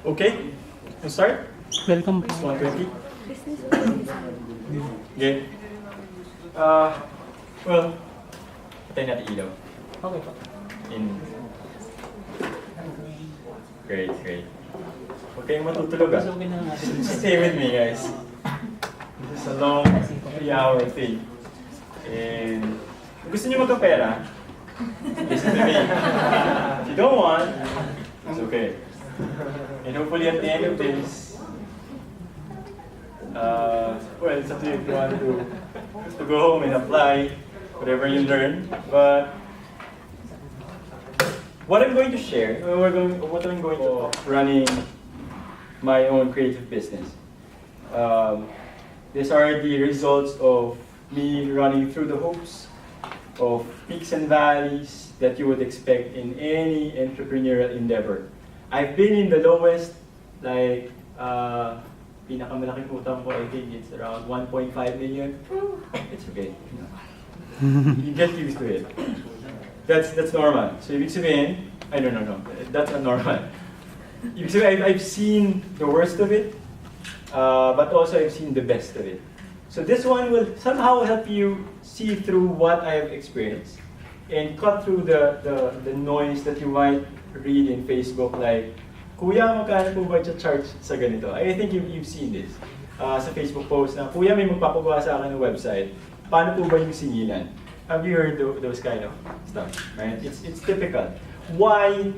Okay, let's start. Welcome po. 120. Okay. Well, patayin natin ilaw. Okay po. Great. Huwag kayong matutulog ah. Okay na natin. Stay with me guys. This is a long 3-hour thing. And kung gusto niyo magkapera, listen to me. If you don't want, it's okay. And hopefully at the end of this, well, it's up to you if you want to go home and apply whatever you learn. But what I'm going to share, what I'm going to running my own creative business. These are the results of me running through the hoops of peaks and valleys that you would expect in any entrepreneurial endeavor. I've been in the lowest, like, pinakamalaking utang ko, I think it's around 1.5 million. It's okay. You get used to it. That's normal. So ibig sabihin, no. That's not normal. Ibig sabihin, I've seen the worst of it, but also I've seen the best of it. So this one will somehow help you see through what I have experienced and cut through the noise that you might read in Facebook like, Kuya, magkano po ba charge sa ganito? I think you've seen this sa Facebook post na, Kuya, may magpapagawa sa akin ng website. Paano po ba yung singilan? Have you heard those kind of stuff? Right? It's typical. Why?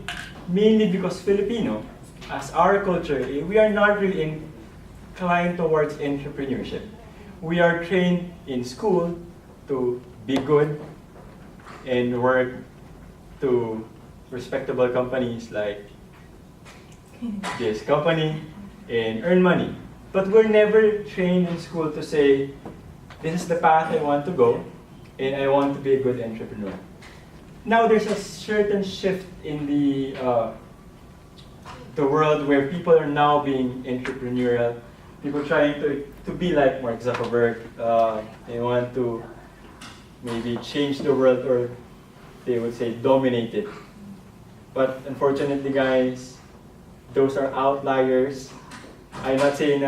Mainly because Filipino, as our culture, we are not really inclined towards entrepreneurship. We are trained in school to be good and work to respectable companies like this company and earn money. But we're never trained in school to say, this is the path I want to go and I want to be a good entrepreneur. Now there's a certain shift in the world where people are now being entrepreneurial. People trying to be like Mark Zuckerberg. They want to maybe change the world, or they would say dominate it. But unfortunately, guys, those are outliers. I'm not saying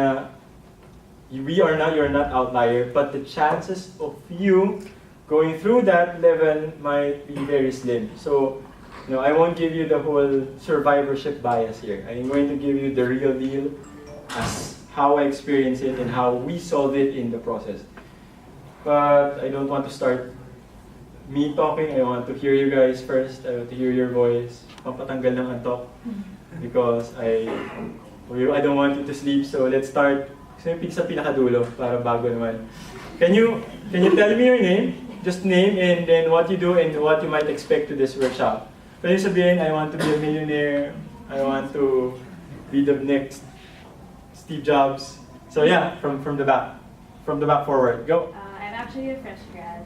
you're not outlier, but the chances of you going through that level might be very slim. So, I won't give you the whole survivorship bias here. I'm going to give you the real deal as how I experience it and how we solve it in the process. But I don't want to start me talking. I want to hear you guys first. I want to hear your voice. Pampatanggal ng antok. Because I don't want you to sleep. So let's start sa pinakadulo para bago naman. Can you tell me your name? Just name and then what you do and what you might expect to this workshop. Pwede sabihin, I want to be a millionaire. I want to be the next Steve Jobs. So yeah, from the back forward. Go. I'm actually a fresh grad,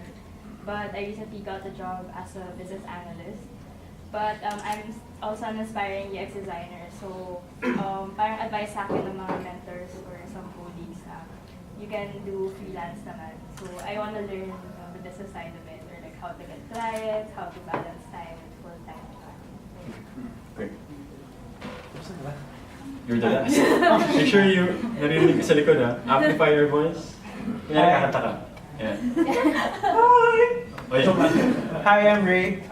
but I recently got a job as a business analyst. But I'm also an aspiring UX designer. So parang advice sa akin ng mga mentors or some colleagues na you can do freelance naman. So I want to learn the business side of it, or like how to get clients, how to balance time and full-time. Okay. You're the last. Make sure you naririnig ka sa likod ha. Amplify your voice. Kunyari kakanta ka. Yeah. Hi, I'm Ray.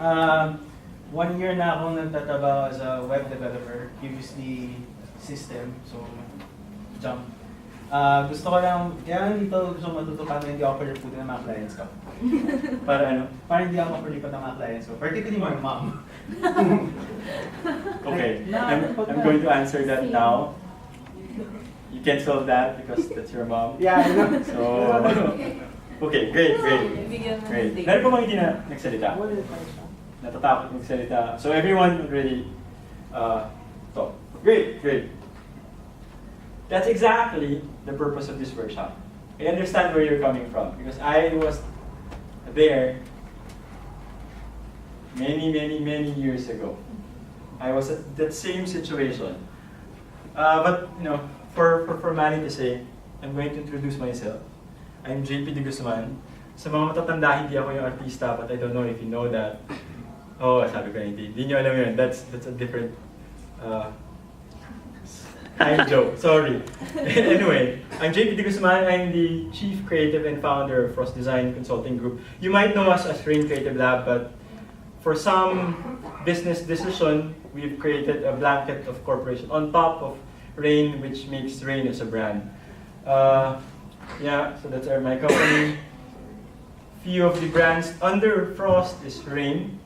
1 year na akong nagtatrabaho as a web developer, previously system, so jump. Gusto ko lang, kaya dito gusto matuto paano hindi ako paliputin ng mga clients ko. Para ano? Para hindi ako palipot ng mga clients ko, particularly my mom. Okay, I'm going to answer that now. You can't solve that because that's your mom. Yeah, I know. So, okay, great. Meron pa mga hindi na nagsalita? Natatakot magsalita. So everyone already talk. Great. That's exactly the purpose of this workshop. I understand where you're coming from because I was there many years ago. I was at that same situation. But for formality sake, I'm going to introduce myself. I'm JP De Guzman. Sa mga matatanda, hindi ako yung artista, but I don't know if you know that. Oh, sabi ko hindi nyo alam yun. That's a different I'm Joe, sorry. Anyway, I'm JP De Guzman. I'm the Chief Creative and Founder of Frost Design Consulting Group. You might know us as Rain Creative Lab, but for some business decision, we've created a blanket of corporation on top of Rain, which makes Rain as a brand. Yeah, so that's my company. Few of the brands under Frost is Rain,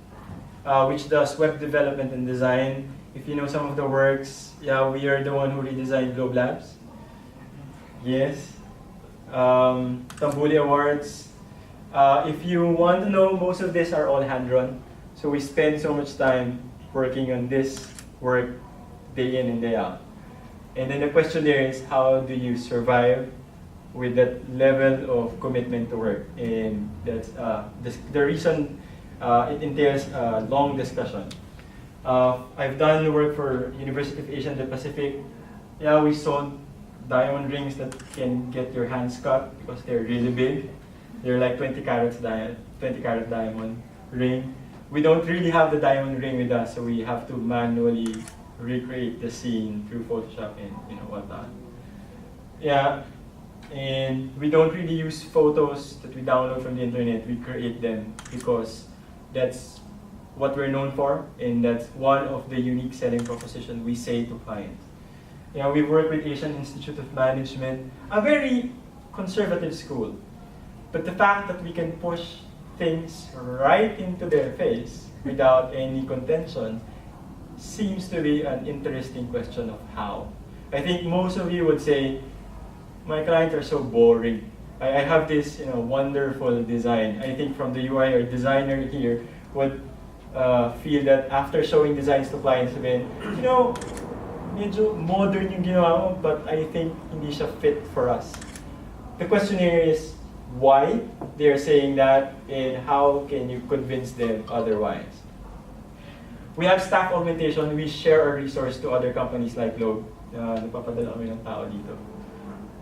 which does web development and design. If you know some of the works, yeah, we are the one who redesigned Globe Labs. Yes. Tambuli Awards. If you want to know, most of these are all hand-drawn. So we spend so much time working on this work day in and day out. And then the question there is, how do you survive with that level of commitment to work? And that's the reason it entails a long discussion. I've done work for University of Asia and the Pacific. Yeah, we sold diamond rings that can get your hands cut because they're really big. They're like 20 carat diamond ring. We don't really have the diamond ring with us, so we have to manually recreate the scene through Photoshop and whatnot. Yeah, and we don't really use photos that we download from the internet. We create them because that's what we're known for, and that's one of the unique selling propositions we say to clients. Yeah, we work with Asian Institute of Management, a very conservative school. But the fact that we can push things right into their face without any contention seems to be an interesting question of how. I think most of you would say, my clients are so boring. I have this wonderful design. I think from the UI or designer here would feel that after showing designs to clients, sabihin, medyo modern yung ginawa mo, but I think hindi siya fit for us. The question here is why they're saying that and how can you convince them otherwise. We have staff augmentation. We share our resource to other companies like Globe. Napapadala kami ng tao dito.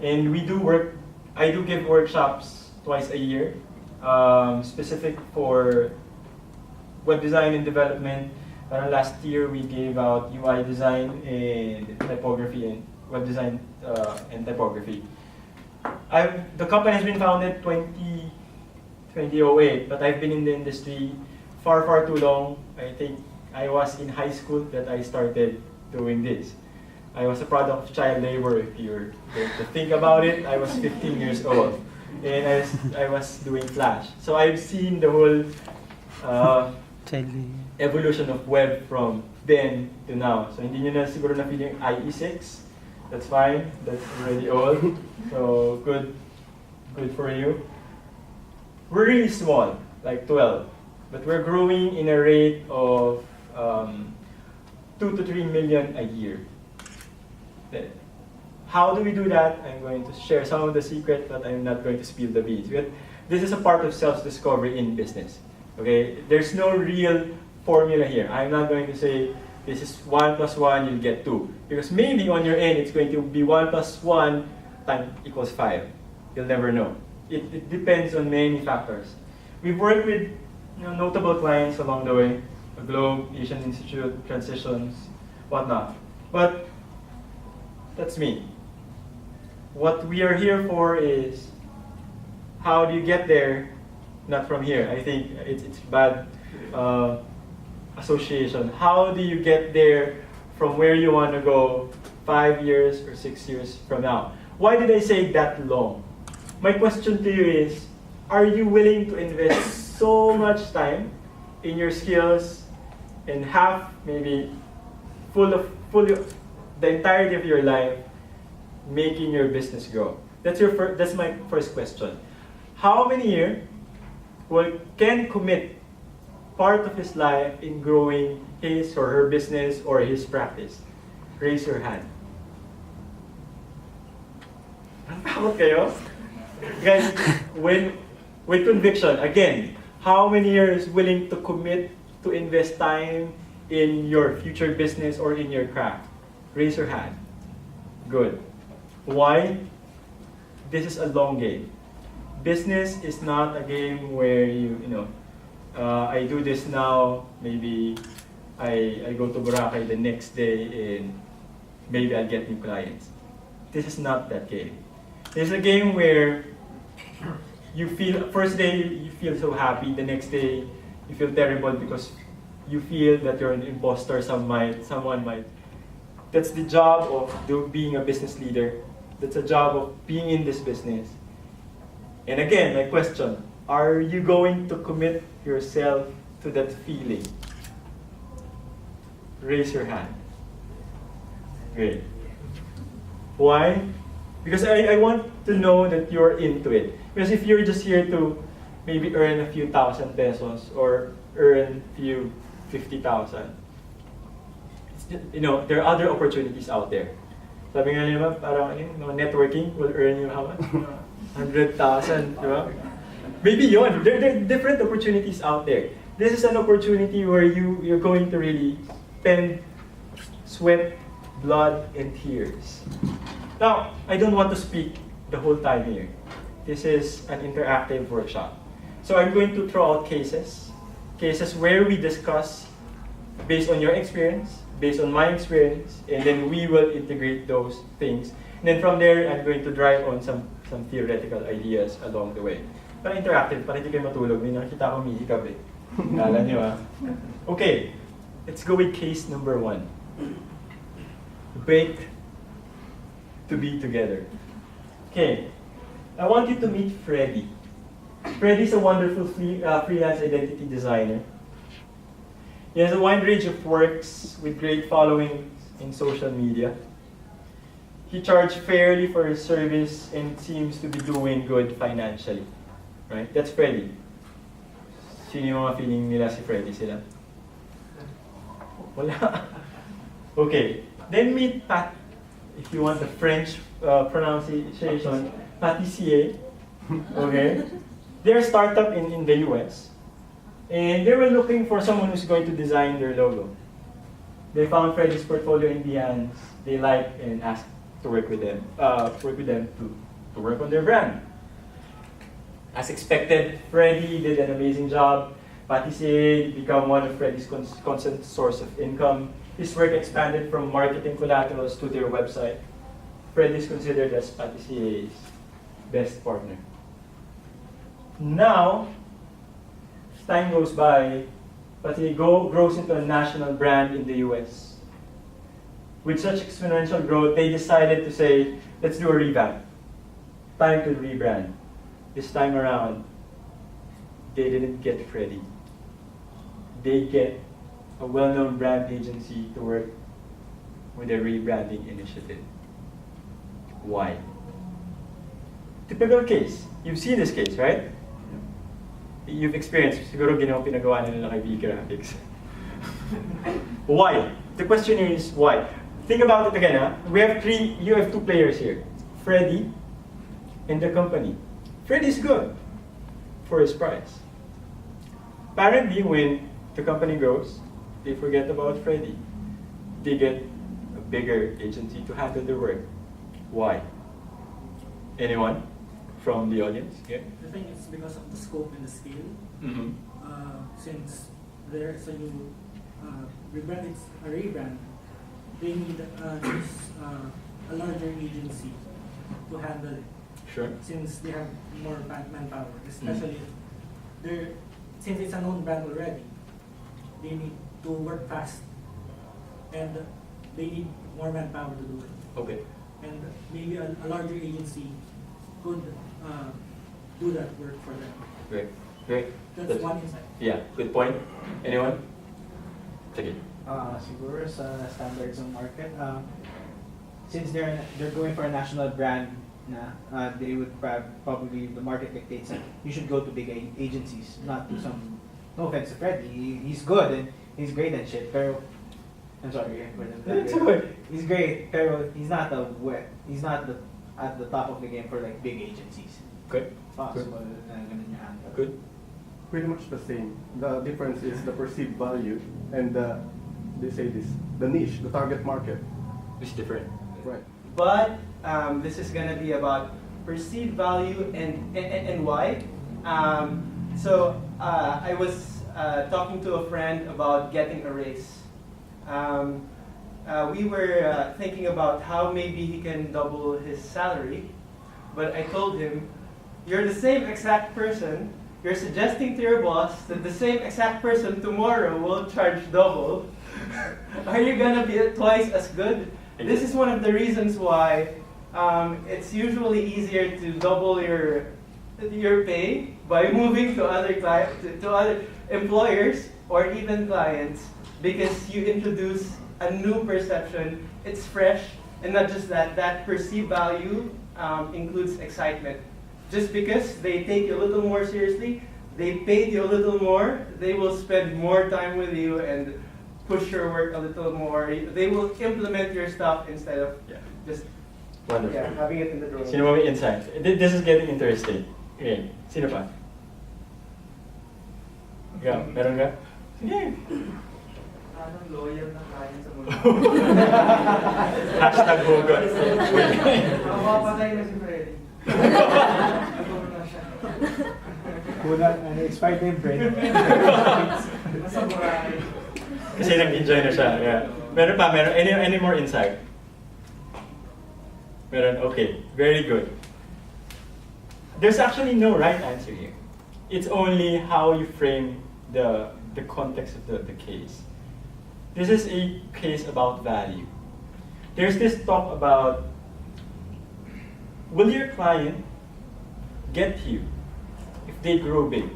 And we do work, I do give workshops twice a year, specific for web design and development. Last year we gave out UI design and typography and web design and typography. The company has been founded 2008, but I've been in the industry far too long. I think I was in high school that I started doing this. I was a product of child labor, if you're going to think about it. I was 15 years old, and I was doing Flash. So I've seen the whole evolution of web from then to now. So hindi nyo na siguro na feeling IE6. That's fine. That's already old. So good for you. We're really small, like 12, but we're growing in a rate of 2 to 3 million a year. How do we do that? I'm going to share some of the secret, but I'm not going to spill the beans. This is a part of self-discovery in business. Okay, there's no real formula here. I'm not going to say this is 1 plus 1, you'll get 2. Because maybe on your end, it's going to be 1 plus 1 times equals 5. You'll never know. It depends on many factors. We've worked with notable clients along the way, the Globe, Asian Institute, Transitions, whatnot. But that's me. What we are here for is how do you get there, not from here. I think it's bad association. How do you get there from where you want to go 5 years or 6 years from now? Why did I say that long? My question to you is, are you willing to invest so much time in your skills and have maybe fully the entirety of your life making your business grow? That's my first question. How many here can commit part of his life in growing his or her business or his practice? Raise your hand. Okay, guys, with conviction, again, how many years willing to commit to invest time in your future business or in your craft? Raise your hand. Good. Why? This is a long game. Business is not a game where I do this now, maybe I go to Boracay the next day and maybe I'll get new clients. This is not that game. This is a game where you feel, first day you feel so happy, the next day you feel terrible because you feel that you're an imposter, someone might. That's the job of being a business leader. That's a job of being in this business. And again, my question, are you going to commit yourself to that feeling? Raise your hand. Great. Why? Because I want to know that you're into it. Because if you're just here to maybe earn a few thousand pesos or earn a few 50,000, there are other opportunities out there. Sabi nga nila, parang networking will earn you how much? 100,000, di ba? Maybe yon. There are different opportunities out there. This is an opportunity where you're going to really spend sweat, blood, and tears. Now, I don't want to speak the whole time here. This is an interactive workshop. So I'm going to throw out cases where we discuss based on your experience, based on my experience, and then we will integrate those things. And then from there, I'm going to drive on some theoretical ideas along the way. Para interactive, para hindi kayo matulog. May nakita ko umihikab eh. Kala niyo ah. Okay, let's go with case number 1. Baked to be together. Okay, I want you to meet Freddy. Freddy's a wonderful freelance identity designer. He has a wide range of works with great following in social media. He charged fairly for his service and seems to be doing good financially. Right? That's Freddy. Sino yung mga feeling nila si Freddy sila? Wala. Okay. Then meet Pat. If you want the French pronunciation, Patissier. Okay. They're a startup in the US. And they were looking for someone who's going to design their logo. They found Freddy's portfolio in Behance. They liked and asked to work with them to work on their brand. As expected, Freddy did an amazing job. Patissier became one of Freddy's constant source of income. His work expanded from marketing collaterals to their website. Freddy is considered as Patissier's best partner. Now, as time goes by, Patissier grows into a national brand in the US. With such exponential growth, they decided to say, let's do a revamp. Time to rebrand. This time around, they didn't get Freddy. They get a well-known brand agency to work with a rebranding initiative. Why? Typical case. You've seen this case, right? You've experienced. Siguro pinagawa nila kay V Graphics. Why? The question is why? Think about it again. You have 2 players here. Freddy and the company. Freddy's good for his price. Apparently, when the company grows, they forget about Freddy. They get a bigger agency to handle their work. Why? Anyone from the audience? Yeah. I think it's because of the scope and the scale. Mm-hmm. Since there's a new rebrand, they need a larger agency to handle it. Sure. Since they have more manpower, especially since it's a known brand already, they need to work fast, and they need more manpower to do it. Okay. And maybe a larger agency could do that work for them. Great. Great. That's one insight. Yeah. Good point. Anyone? Sige. Siguro sa standards ng market, since they're going for a national brand, they would probably, the market dictates that you should go to big agencies, not to some, no offense to Freddy, he's good and he's great and shit, pero, I'm sorry, he's great, pero he's not at the top of the game for like big agencies. Good. Possible na ganun yung handle. Good. Pretty much the same. The difference is the perceived value and the niche, the target market. It's different. Right. But this is going to be about perceived value and why. I was talking to a friend about getting a raise. we were thinking about how maybe he can double his salary. But I told him, you're the same exact person. You're suggesting to your boss that the same exact person tomorrow will charge double. Are you gonna be twice as good? This is one of the reasons why it's usually easier to double your pay by moving to to other employers or even clients, because you introduce a new perception. It's fresh, and not just that. That perceived value includes excitement. Just because they take you a little more seriously, they paid you a little more, they will spend more time with you and push your work a little more. They will implement your stuff instead of just Wonderful. having it in the drawing. Sino may insight? This is getting interesting. Okay, sino pa? Ikaw, meron ka? Sige. Anong loyal na kain sa mundo? Hashtag hugot. Ako mapatay na si Freddy. Nagpapalo na siya. Kulang, expired na yung bread. Nasa buhay. Kasi nag-enjoy na siya. Yeah. Meron pa? Meron? Any more insight? Meron? Okay. Very good. There's actually no right answer here. It's only how you frame the context of the case. This is a case about value. There's this talk about, will your client get you if they grow big,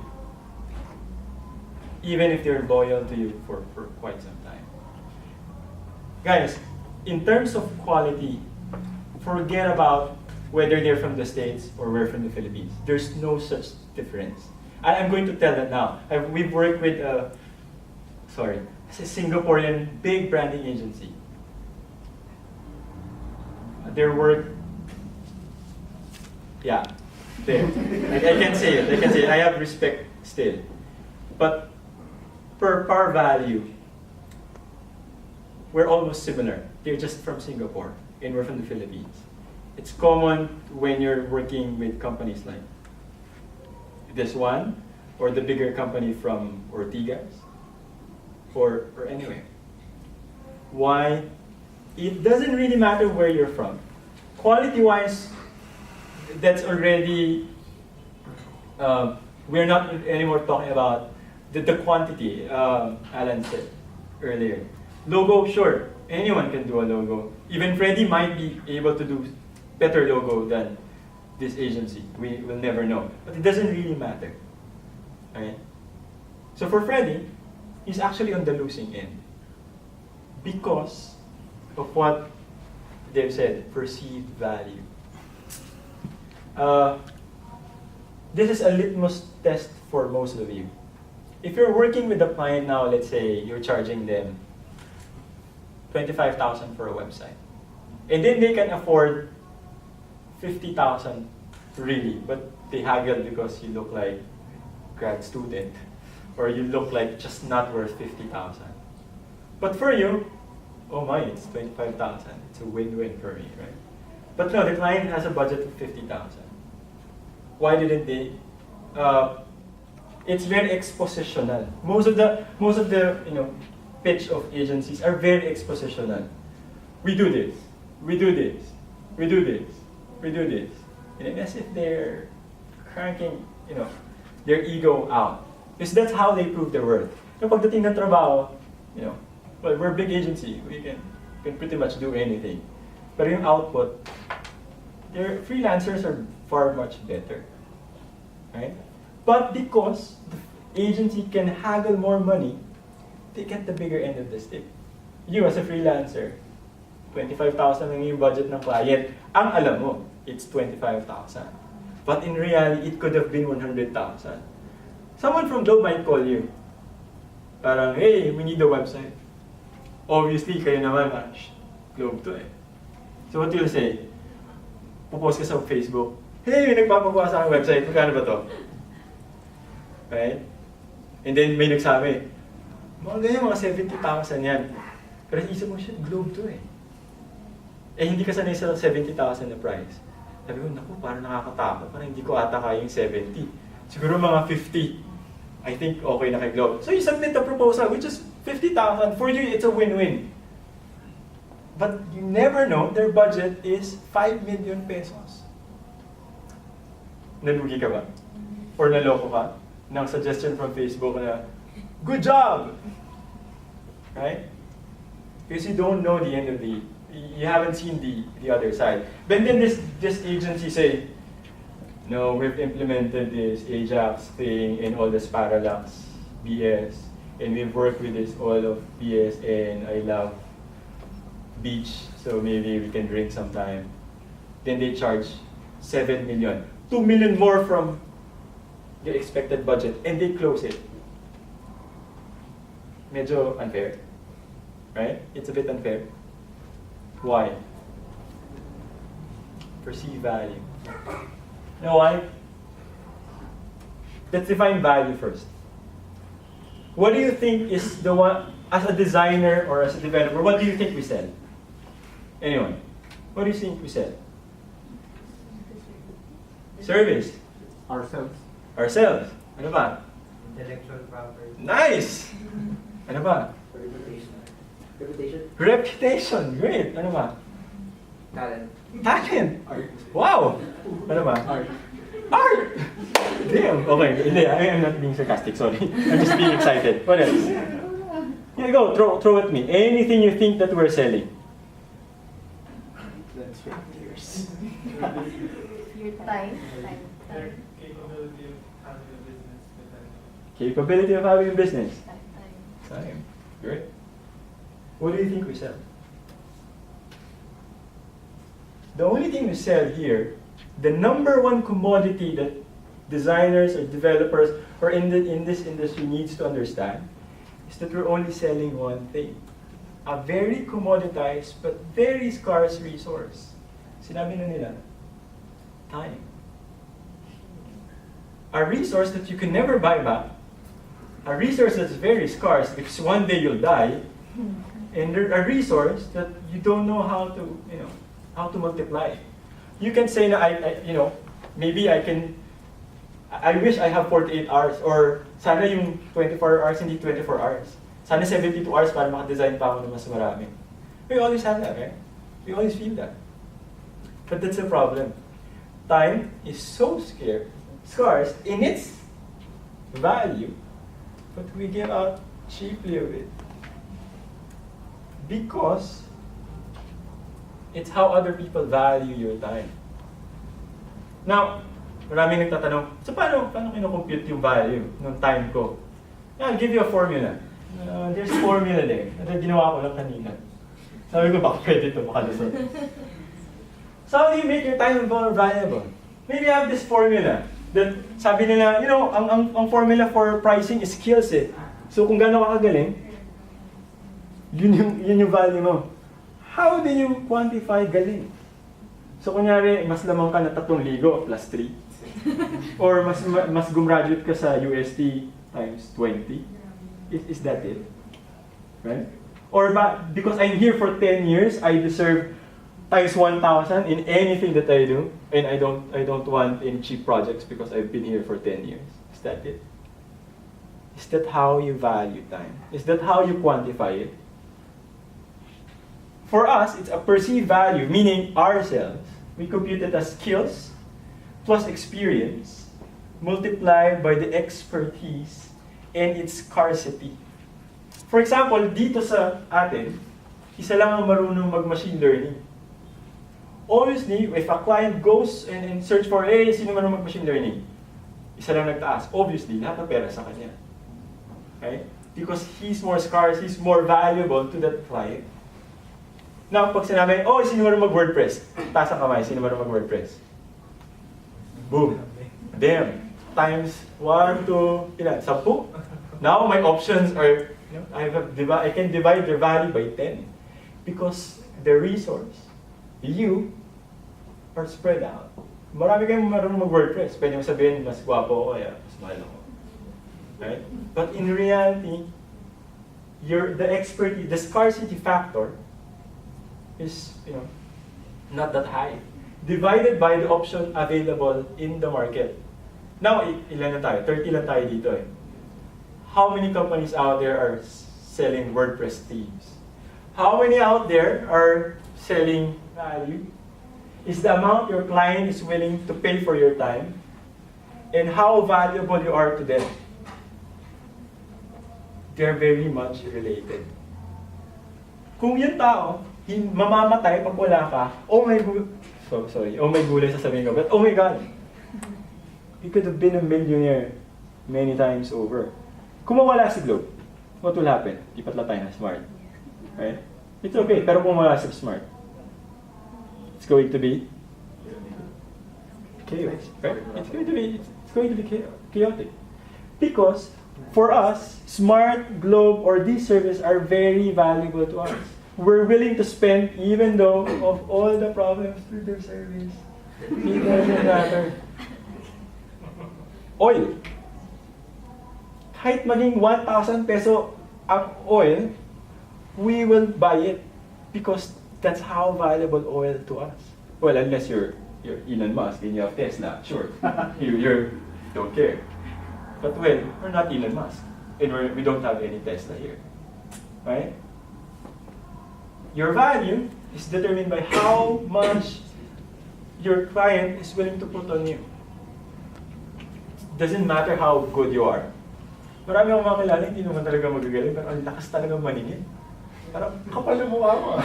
even if they're loyal to you for quite some time? Guys, in terms of quality, forget about whether they're from the States or we're from the Philippines. There's no such difference. And I'm going to tell that now. We've worked with a Singaporean big branding agency. Their work, there. I can say it. I have respect still. But per par value, we're almost similar. They're just from Singapore, and we're from the Philippines. It's common when you're working with companies like this one, or the bigger company from Ortigas, or anywhere. Why? It doesn't really matter where you're from. Quality-wise, that's already, we're not anymore talking about the quantity, Alan said earlier. Logo, sure, anyone can do a logo. Even Freddy might be able to do better logo than this agency. We will never know. But it doesn't really matter. Okay? So for Freddy, he's actually on the losing end because of what they've said, perceived value. This is a litmus test for most of you. If you're working with a client now, let's say you're charging them 25,000 for a website, and then they can afford 50,000 really, but they haggle because you look like grad student, or you look like just not worth 50,000. But for you, oh my, it's 25,000. It's a win-win for me, right? But no, the client has a budget of 50,000. Why didn't they? It's very expositional. Most of the pitch of agencies are very expositional. We do this. We do this. We do this. We do this. And as if they're cranking, their ego out. Because that's how they prove their worth. Pagdating ng trabaho, well, we're a big agency. We can pretty much do anything. But yung output, their freelancers are far much better. Right? But because the agency can haggle more money, they get the bigger end of the stick. You as a freelancer, 25,000 ang yung budget ng client. Ang alam mo, it's 25,000. But in reality, it could have been 100,000. Someone from Globe might call you. Parang, hey, we need a website. Obviously, kayo naman, Globe to eh. So what you'll say? Pupost ka sa Facebook, hey, may nagpapagawa sa aking website, magkano ba to? Right? And then may nagsabi, mga 70,000 yan. Pero isip mo siya, Globe to eh. Eh hindi ka sanay sa 70,000 na price. Sabi ko, naku, parang nakakatakot. Parang hindi ko ata kaya yung 70. Siguro mga 50. I think okay na kay Globe. So you submit a proposal which is 50,000. For you, it's a win-win. But you never know, their budget is 5 million pesos. Nalugi ka ba? Or naloko ka? Ng suggestion from Facebook na, good job! Right? Because you don't know the end of you haven't seen the other side. But then this agency say, no, we've implemented this Ajax thing and all this parallax BS, and we've worked with this all of BS, and I love beach, so maybe we can drink sometime. Then they charge 7 million, 2 million more from the expected budget, and they close it. Medyo unfair, right? It's a bit unfair. Why? Perceived value. You know why? Let's define value first. What do you think is the one, as a designer or as a developer, what do you think we sell? Anyone? What do you think we sell? Service. Ourselves. Ourselves. Ano ba? Intellectual property. Nice! Ano ba? Reputation. Reputation. Reputation. Great. Ano ba? Talent. Talent. Wow! Ano ba? Art! Damn. Okay. Hindi, I'm not being sarcastic. Sorry. I'm just being excited. What else? Yeah, go. Throw at me. Anything you think that we're selling. That's right. Yours. Your time. Capability of having a business. Time. Time. Great. What do you think we sell? The only thing we sell here, the number one commodity that designers or developers or in this industry needs to understand is that we're only selling one thing. A very commoditized but very scarce resource. Sinabi na nila, time. A resource that you can never buy back. A resource that's very scarce because one day you'll die. And a resource that you don't know how to multiply. You can say na maybe I wish I have 48 hours or sana yung 24 hours hindi 24 hours. Sana 72 hours para maka-design pa ako ng mas marami. We always have that, right? We always feel that. But that's the problem. Time is so scarce in its value, but we give out cheaply of it. Because it's how other people value your time. Now, maraming nagtatanong, so paano kino-compute yung value ng time ko? I'll give you a formula. There's a formula there. Ginawa ko lang kanina. Sabi ko, baka pwede ito, baka lusot. So how do you make your time more valuable? Maybe you have this formula that sabi nila, ang formula for pricing is skills eh. So kung gaano ka kagaling, yun yung value mo. How do you quantify galing? So kunyari, mas lamang ka na 3,000 plus 3. Or mas gumraduate ka sa UST times 20. Is that it? Right? Or because I'm here for 10 years, I deserve times 1,000 in anything that I do, and I don't want any cheap projects because I've been here for 10 years. Is that it? Is that how you value time? Is that how you quantify it? For us, it's a perceived value, meaning ourselves. We compute it as skills plus experience multiplied by the expertise and its scarcity. For example, dito sa atin, isa lang ang marunong mag-machine learning. Obviously, if a client goes and search for, sino marunong mag-machine learning? Isa lang nagtaas. Obviously, lahat ng pera sa kanya. Right? Because he's more scarce, he's more valuable to that client. Now, pag sinabi, sino marunong mag-WordPress? Taas ang kamay, sino marunong mag-WordPress? Boom. Damn. Times 1 to, 10. Now, my options are, I can divide their value by 10. Because the resource, you, are spread out. Marami kayong marunong mag-WordPress. Pwede mo sabihin, mas gwapo ako, kaya mas mahal ako. Right? But in reality, the expertise, the scarcity factor, is not that high. Divided by the option available in the market. Now, ilan na tayo? 30 lang tayo dito eh. How many companies out there are selling WordPress themes? how many out there are selling value? Is the amount your client is willing to pay for your time and how valuable you are to them. They're very much related. Kung yung tao, mamamatay pag wala ka, oh my gulay sasabihin ko, but oh my God, you could have been a millionaire many times over. Kung mawala si Globe, what will happen? Ipat lang tayo na smart. Right? It's okay, pero kung mawala si smart, it's going to be chaos, right? It's going to be chaotic. Because for us, smart, Globe, or these services are very valuable to us. We're willing to spend even though of all the problems with their service. It doesn't matter. Oil. Kahit maging 1,000 peso ang oil, we will buy it because that's how valuable oil to us. Well, unless you're Elon Musk and you have Tesla, sure, you don't care. But well, we're not Elon Musk, and we don't have any Tesla here, right? Your value is determined by how much your client is willing to put on you. Doesn't matter how good you are. Marami akong makilala, hindi naman talaga magagaling, pero ang lakas talaga maningin. Parang kapal na mukha mo.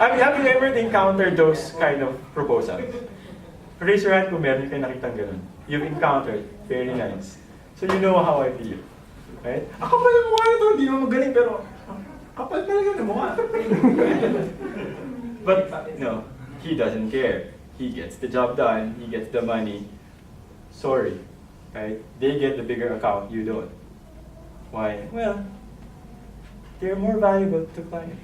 Have you ever encountered those kind of proposals? Raise your hand kung meron kayo nakitang ganun. You've encountered. Very nice. So you know how I feel. Right? Ang kapal na mukha nito, hindi naman magaling, pero kapal talaga na mukha. But no, he doesn't care. He gets the job done, he gets the money. Sorry. Right? They get the bigger account, you don't. Why? Well, they're more valuable to client.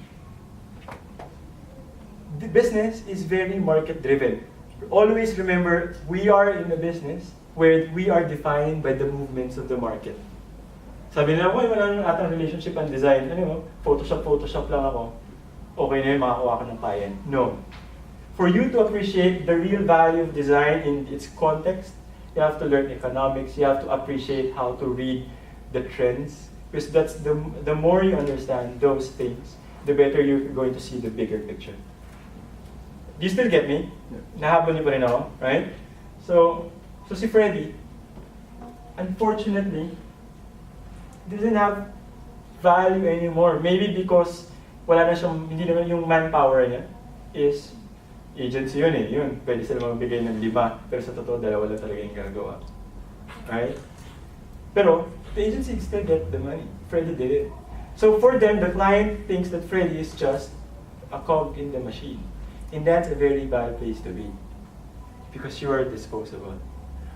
The business is very market driven. Always remember, we are in a business where we are defined by the movements of the market. Sabi nila, wala nang atang relationship and design. Ano mo, Photoshop lang ako. Okay na yun, makakuha ka ng client. No. For you to appreciate the real value of design in its context, you have to learn economics, you have to appreciate how to read the trends. Because that's the more you understand those things, the better you're going to see the bigger picture. Do you still get me? Nahabol niyo pa rin ako, right? So si Freddy, unfortunately, doesn't have value anymore. Maybe because wala na siyang, hindi naman yung manpower niya is agency yun eh. Yun, pwede sila magbigay ng 5, pero sa totoo, 2 lang talaga yung gagawa. Right? Pero, the agency still get the money. Freddy did it. So for them, the client thinks that Freddy is just a cog in the machine. And that's a very bad place to be. Because you are disposable.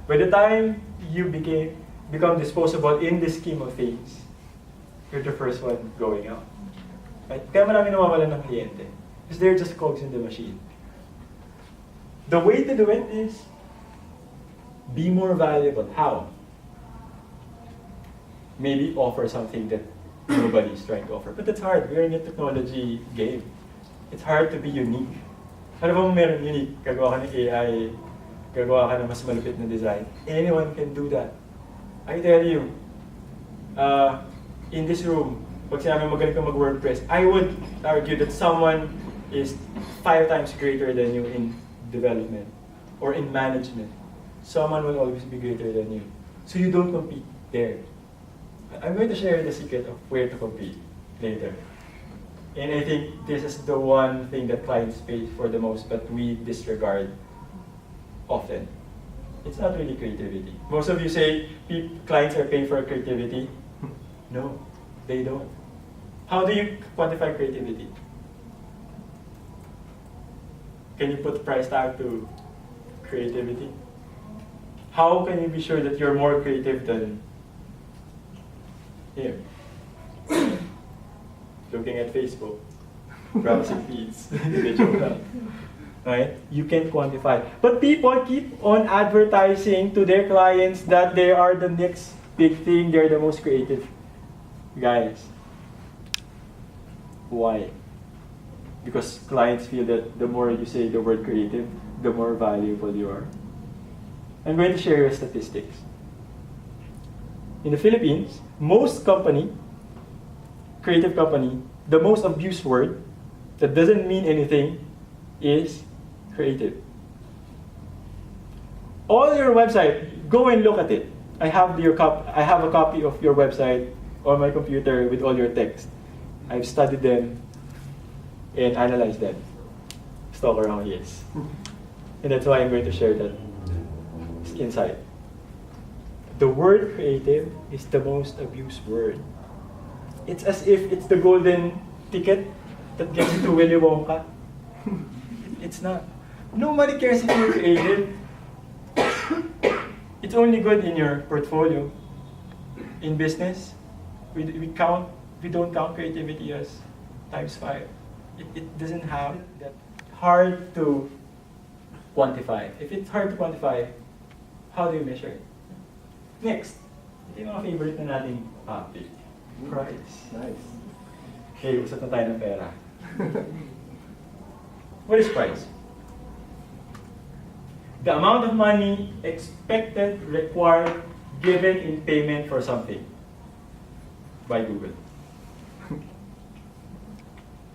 By the time you become disposable in the scheme of things, you're the first one going out. Right? Kaya marami nawawalan ng kliyente. Because they're just cogs in the machine. The way to do it is be more valuable. How? Maybe offer something that nobody is trying to offer. But that's hard. We're in a technology game. It's hard to be unique. Ano ba meron unique? Gagawa ka ng AI, gagawa ka ng mas malupit na design. Anyone can do that. I tell you, in this room, pag sinabi magaling ka mag-WordPress, I would argue that someone is 5 times greater than you in development or in management. Someone will always be greater than you. So you don't compete there. I'm going to share the secret of where to compete later. And I think this is the one thing that clients pay for the most, but we disregard often. It's not really creativity. Most of you say clients are paying for creativity. No, they don't. How do you quantify creativity? Can you put a price tag to creativity? How can you be sure that you're more creative than him? Looking at Facebook, browsing feeds, right? You can quantify. But people keep on advertising to their clients that they are the next big thing, they're the most creative. Guys, why? Because clients feel that the more you say the word creative, the more valuable you are. I'm going to share you statistics. In the Philippines, most creative company, the most abused word that doesn't mean anything is creative. All your website, go and look at it. I have a copy of your website on my computer with all your text. I've studied them and analyzed them. Stalk around, yes. And that's why I'm going to share that insight. The word creative is the most abused word. It's as if it's the golden ticket that gets you to Willy Wonka. It's not. Nobody cares if you're creative. It's only good in your portfolio. In business, we don't count creativity as ×5. It doesn't have that hard to quantify. If it's hard to quantify, how do you measure it? Next, ito yung mga favorite na nating topic. Price. Nice. Okay, usap na tayo ng pera. What is price? The amount of money expected, required, given in payment for something by Google.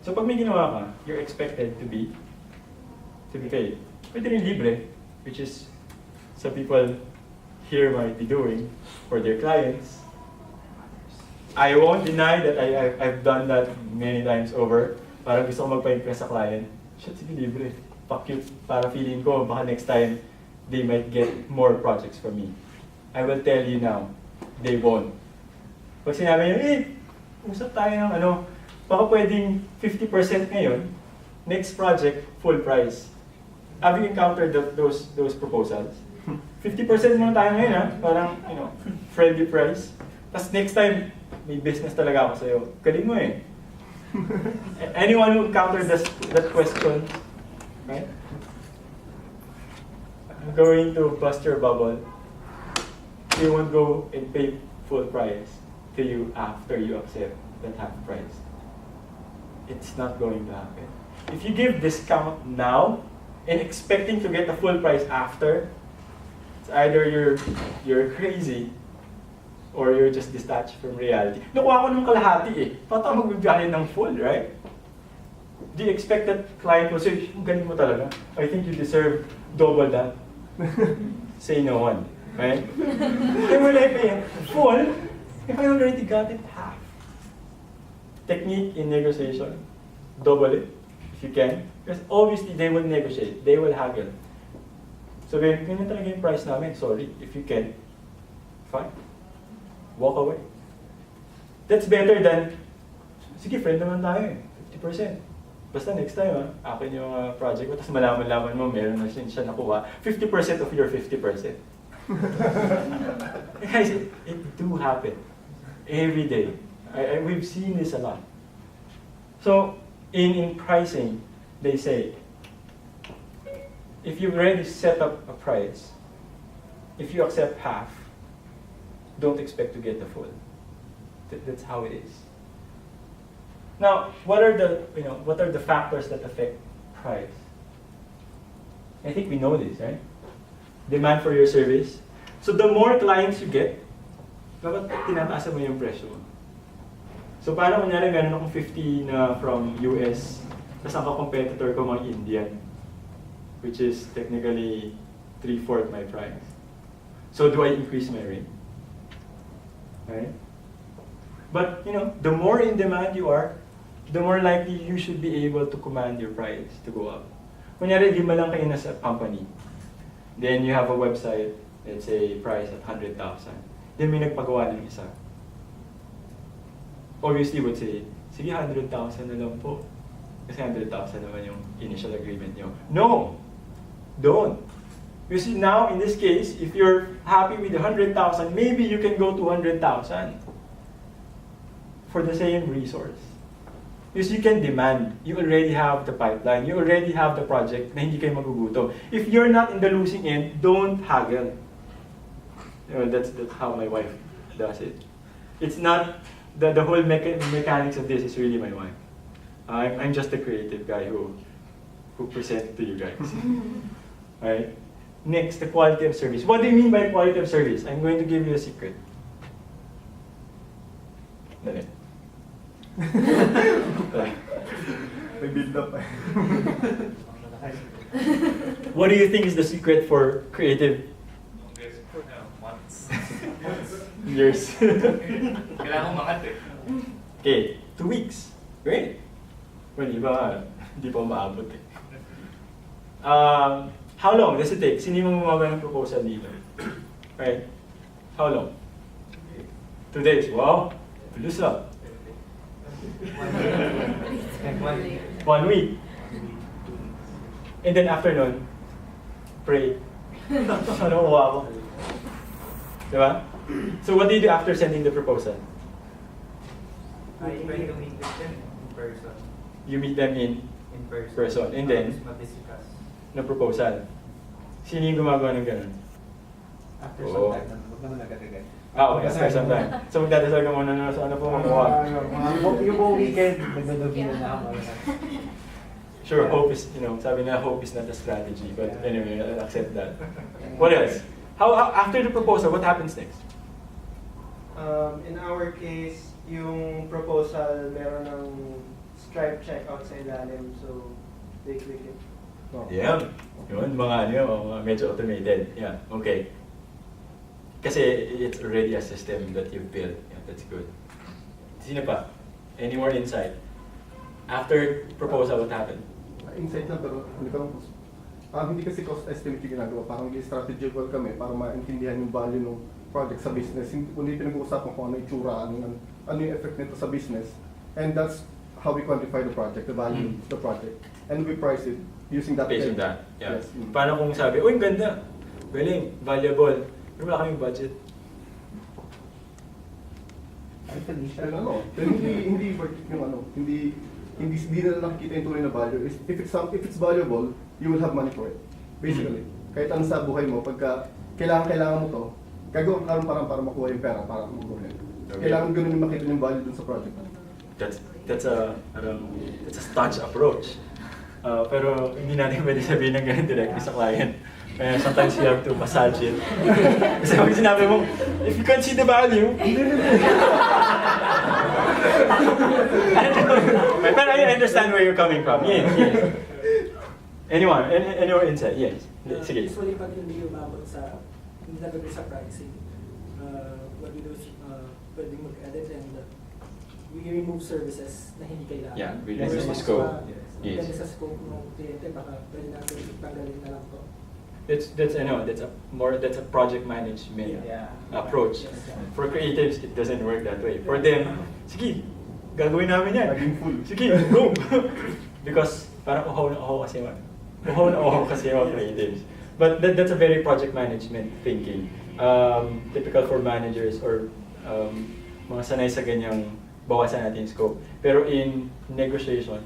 So pag may ginawa ka, you're expected to be paid. Pwede rin libre, which is some people here might be doing for their clients. I won't deny that I've done that many times over. Parang gusto ko magpa-impress sa client. Shit, sige libre. Fuck you. Para feeling ko, baka next time, they might get more projects from me. I will tell you now, they won't. Pag sinabi nyo, usap tayo ng baka pwedeng 50% ngayon, next project, full price. Have you encountered those proposals? 50% muna tayo ngayon, ha? Parang, friendly price. Tapos next time, may business talaga ako sa'yo. Galing mo eh. Anyone who encountered that question, right? I'm going to bust your bubble. You won't go and pay full price to you after you accept that half price. It's not going to happen. If you give discount now and expecting to get the full price after, it's either you're crazy or you're just detached from reality. Nakuha ko ng kalahati eh. Paano magbibiyahin ng full, right? Do you expect that client will say, galing mo talaga? I think you deserve double that. Say no one, right? Then will I pay full if I already got it half? Technique in negotiation, double it if you can. Because obviously they will negotiate, they will haggle. So ganyan talaga yung price namin, sorry, if you can, fine. Walk away. That's better than, sige, friend naman tayo eh, 50%. Basta next time, akin yung project mo, tapos malaman-laman mo, meron na siya nakuha, 50% of your 50%. Guys, it do happen. Every day. We've seen this a lot. So, in pricing, they say, if you've already set up a price, if you accept half, don't expect to get the full. That's how it is. Now, what are the factors that affect price? I think we know this, right? Demand for your service. So the more clients you get, dapat tinataas mo yung presyo. So paano kunyari meron akong 50 na from US, tapos ang competitor ko mga Indian, which is technically 3/4 my price. So do I increase my rate? Right? But the more in demand you are, the more likely you should be able to command your price to go up. Kunyari, 5 lang kayo nasa company. Then you have a website, let's say price at 100,000. Then may nagpagawa ng isa. Obviously would say, sige 100,000 na lang po. Kasi 100,000 naman yung initial agreement nyo. No! Don't! You see, now in this case, if you're happy with 100,000, maybe you can go to 100,000 for the same resource. Because you can demand, you already have the pipeline, you already have the project na hindi kayo magugutom. If you're not in the losing end, don't haggle. That's how my wife does it. It's not, the whole mechanics of this is really my wife. I'm just the creative guy who presents to you guys. Alright? Next, the quality of service. What do you mean by quality of service? I'm going to give you a secret. Dali. May build up eh. What do you think is the secret for creative Months. years? Kailangan umangat eh. Okay, 2 weeks. Great. Well, iba hindi pa umaabot eh. How long does it take? Sino yung gumagawa ng proposal dito? Right? How long? 2 days. Wow. Bilis ah. 1 week. And then after nun, pray. Ano uwa ako? Diba? So what do you do after sending the proposal? I try to meet with them in person. You meet them in person. And then, Mag-discuss. na proposal. Sino yung gumagawa ng ganun? After Oo. some time, huwag naman agad-agad. Okay, after some time. So magdadasal ka muna na sa ano po makuha. Yung buong weekend, nagdadabina na ako. Sure, hope is, sabi na hope is not a strategy. But anyway, I'll accept that. What else? How after the proposal, what happens next? In our case, yung proposal meron ng stripe checkout sa ilalim, so they click it. Yeah. Yun, mga medyo automated. Yeah, okay. Kasi it's already a system that you've built. Yeah, that's good. Sino pa? Any more insight? After proposal, what happened? Insight lang pero hindi kasi cost estimate yung ginagawa. Parang strategical kami para maintindihan yung value ng project sa business. Hindi pinag-uusapan kung ano yung itsura, ano yung effect nito sa business. And that's how we quantify the project, the value of the project. And we price it using that. Based on that. Yeah. Yes. Paano kung sabi, uy, ang ganda, galing, valuable, pero wala kaming budget. Pero hindi worth it yung hindi na nakikita yung tunay na value. If it's valuable, you will have money for it. Basically. Kahit ano sa buhay mo, pagka kailangan mo to, gagawin ka para makuha yung pera, para makuha yun. Okay. Kailangan ganun yung makita yung value dun sa project. That's a staunch approach. Pero hindi natin pwede sabihin ng ganun directly sa client. Sometimes you have to massage it. Kasi pag sinabi mo, if you can't see the value, But I understand where you're coming from. Yes, yes. Anyone? Any more insight? Yes. Sige. Usually, pag hindi umabot sa, hindi nagagawin sa pricing, what we do is, pwedeng mag-edit and we remove services na hindi kailangan. Yeah, we Or reduce the mas scope. pa- Yes. Depende sa scope ng kliyente, baka pwede natin tanggalin na lang to. That's a project management Yeah. approach. Yes. For creatives, it doesn't work that way. For them, sige, gagawin namin yan. Naging full. Sige, go! Because parang uhaw na uhaw kasi mga creatives. But that's a very project management thinking. Typical for managers or mga sanay sa ganyang bawasan natin yung scope. Pero in negotiation,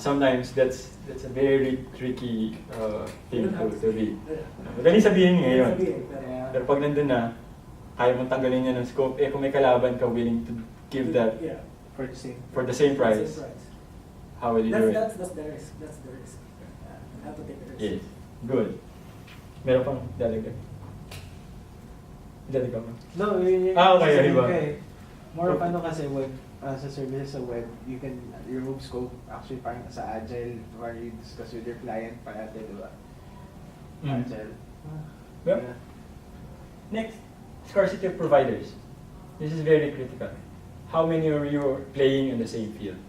sometimes that's a very tricky thing to be. Madali sabihin ngayon. Pero pag nandun na, kaya mong tanggalin niya ng scope, kung may kalaban ka willing to give that Yeah. For for the same. the same price, how will you do it? That's the risk. That's the risk. You have to take the risk. Yes. Good. Meron pang dalaga? Dalaga mo? No, yun Okay, sasabihin iba. ko eh. More of ano kasi web, sa services sa web, you can remove scope actually parang sa agile where you discuss with your client parati, di ba? Agile. Yeah. Next, scarcity of providers. This is very critical. How many are you playing in the same field?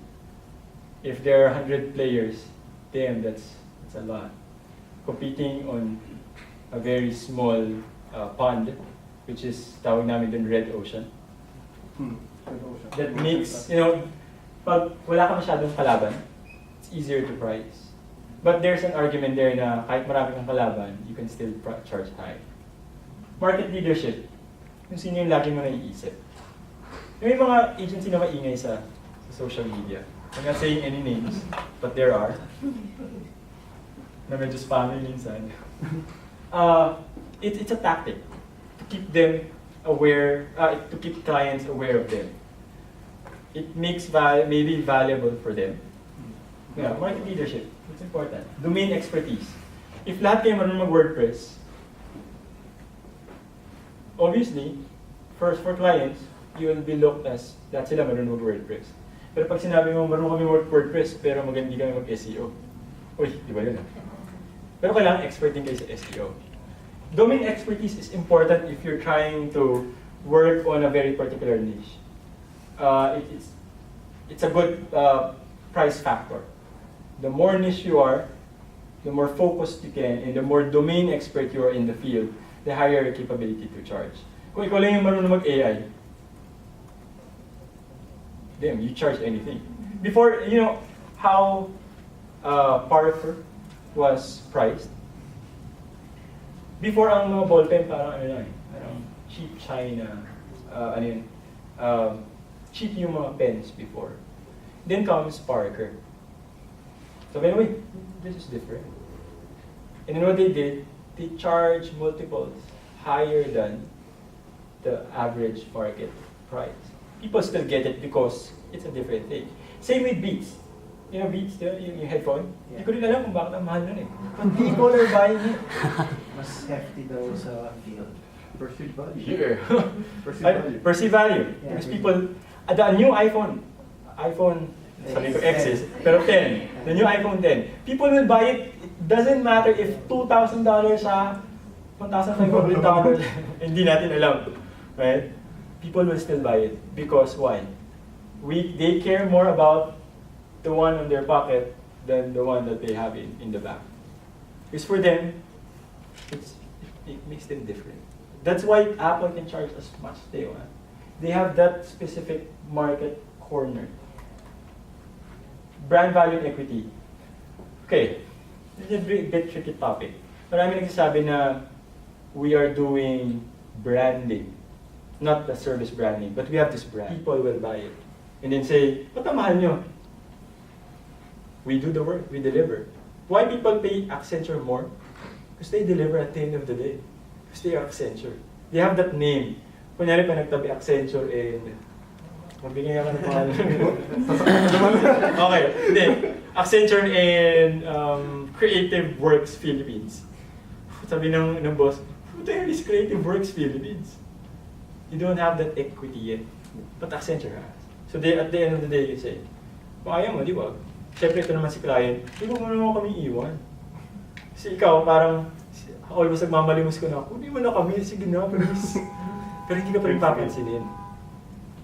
If there are 100 players, damn, that's a lot. Competing on a very small pond, which is tawag namin dun red ocean. That makes, pag wala ka masyadong kalaban, it's easier to price. But there's an argument there na kahit marami kang kalaban, you can still charge high. Market leadership, kung sino yung lagi mo naiisip. May mga agency na maingay sa social media. I'm not saying any names, but there are. Na medyo spammy minsan. It's a tactic to keep them aware, to keep clients aware of them. It makes maybe valuable for them. Yeah, market leadership, it's important. Domain expertise. If lahat kayo marunong mag-WordPress, obviously, first for clients, you will be looked as lahat sila marunong mag-WordPress. Pero pag sinabi mo, marunong kami WordPress, pero magandi kami mag-SEO. Uy, di ba yun? Pero kailangan expert din kayo sa SEO. Domain expertise is important if you're trying to work on a very particular niche. It's a good price factor. The more niche you are, the more focused you can, and the more domain expert you are in the field, the higher your capability to charge. Kung ikaw lang yung marunong mag-AI, damn, you charge anything. Before, you know how Parker was priced? Before ang mga ballpen parang ano lang eh, parang cheap China, cheap yung mga pens before. Then comes Parker. So anyway, this is different. And then what they did, they charge multiples higher than the average market price. People still get it because it's a different thing. Same with Beats. You know Beats, yung headphone? Hindi ko rin alam kung bakit ang mahal nun eh. But people are buying it. Mas hefty daw sa field. Perceived value. Yeah. Perceived value. Perceived value. Yeah. Because people, the new iPhone, sabi ko X is, pero 10, the new iPhone 10, people will buy it. It doesn't matter if $2,000 siya, $1,500, hindi natin alam. Right? People will still buy it. Because why? They care more about the one in their pocket than the one that they have in the back. Because for them, it makes them different. That's why Apple can charge as much as they want. They have that specific market corner. Brand value and equity. Okay, this is a bit tricky topic. Marami nagsasabi na we are doing branding, not the service branding, but we have this brand. People will buy it. And then say, ba't ang mahal nyo? We do the work, we deliver. Why people pay Accenture more? Because they deliver at the end of the day. Because they are Accenture. They have that name. Kunyari pa nagtabi Accenture and magbigay ako ng pangalan. Okay, hindi. Accenture and Creative Works Philippines. Sabi ng boss, who the hell is Creative Works Philippines? You don't have that equity yet. But Accenture has. So at the end of the day, you say, kung ayaw mo, di ba? Siyempre ito naman si client, hindi mo naman kami iwan. Kasi ikaw, parang, almost nagmamalimos ko na, hindi mo na kami, sige na, please. Pero hindi ka pa rin papansinin.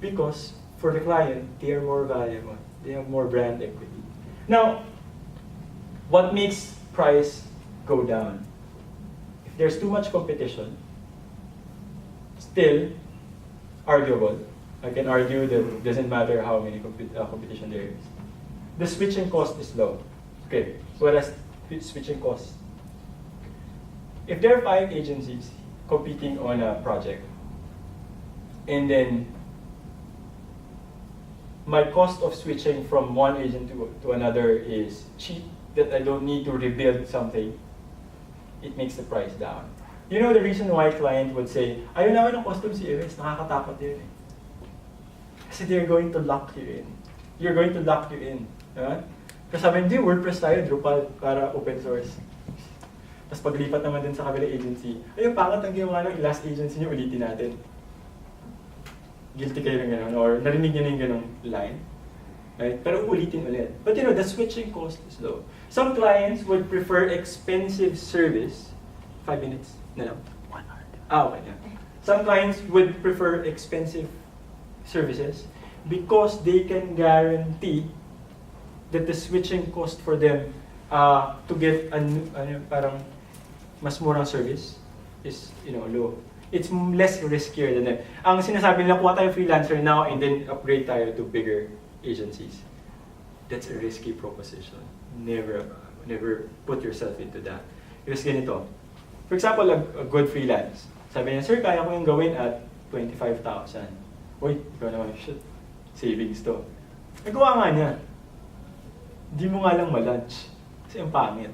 Because, for the client, they are more valuable. They have more brand equity. Now, what makes price go down? If there's too much competition, still arguable. I can argue that it doesn't matter how many competition there is. The switching cost is low. Okay, so what is switching cost? If there are 5 agencies competing on a project, and then my cost of switching from one agent to another is cheap, that I don't need to rebuild something, it makes the price down. You know the reason why a client would say, ayaw namin ng custom CMS, nakakatakot yun eh. Kasi they're going to lock you in. You're going to lock you in. Kasi sabi, hindi, WordPress tayo, Drupal, para open source. Tapos paglipat naman din sa kabilang agency, ayun, pangat ang ginawa ng last agency niyo, ulitin natin. Guilty kayo ng gano'n, or narinig niyo na yung gano'ng line. Right? Pero ulitin ulit. But you know, the switching cost is low. Some clients would prefer expensive service. 5 minutes na lang. 1 hour. Okay, yeah. Some clients would prefer expensive services because they can guarantee that the switching cost for them to get parang mas murang service is low. It's less riskier than that. Ang sinasabi nila, kuha tayo freelancer now and then upgrade tayo to bigger agencies. That's a risky proposition. Never put yourself into that. Because ganito, for example, a good freelance. Sabi niya, sir, kaya ko yung gawin at 25,000. Uy, ikaw naman, shit, savings to. Nagawa nga niya. Di mo nga lang ma-lunch. Kasi ang pangit.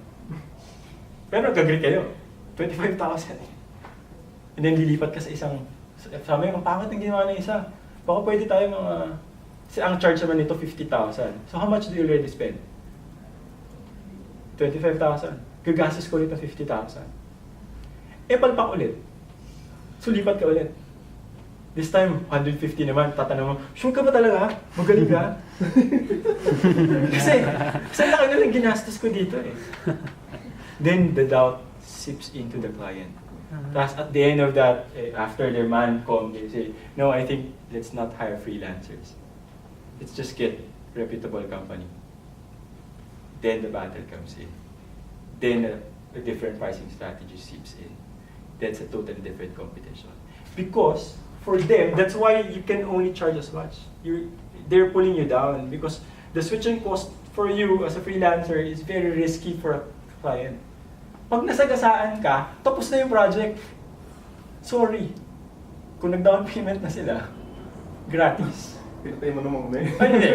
Pero nag-agree kayo. 25,000 eh. And then lilipat ka sa isang, sabi ang pangit ng ginawa ng isa. Baka pwede tayo kasi ang charge naman nito 50,000. So how much do you already spend? 25,000. Gagastos ko ulit ng 50,000. Palpak ulit. So lipat ka ulit. This time, 150 naman, tatanong mo, sure ka ba talaga? Magaling ka? kasi laki na lang ginastos ko dito eh. Then the doubt seeps into the client. Tapos at the end of that, after their man come, they say, no, I think let's not hire freelancers. Let's just get reputable company. Then the battle comes in. Then a different pricing strategy seeps in. That's a totally different competition. Because for them, that's why you can only charge as much. They're pulling you down because the switching cost for you as a freelancer is very risky for a client. Pag nasagasaan ka, tapos na yung project. Sorry. Kung nag-down payment na sila, gratis. Pinatay mo naman kami. Ay, hindi.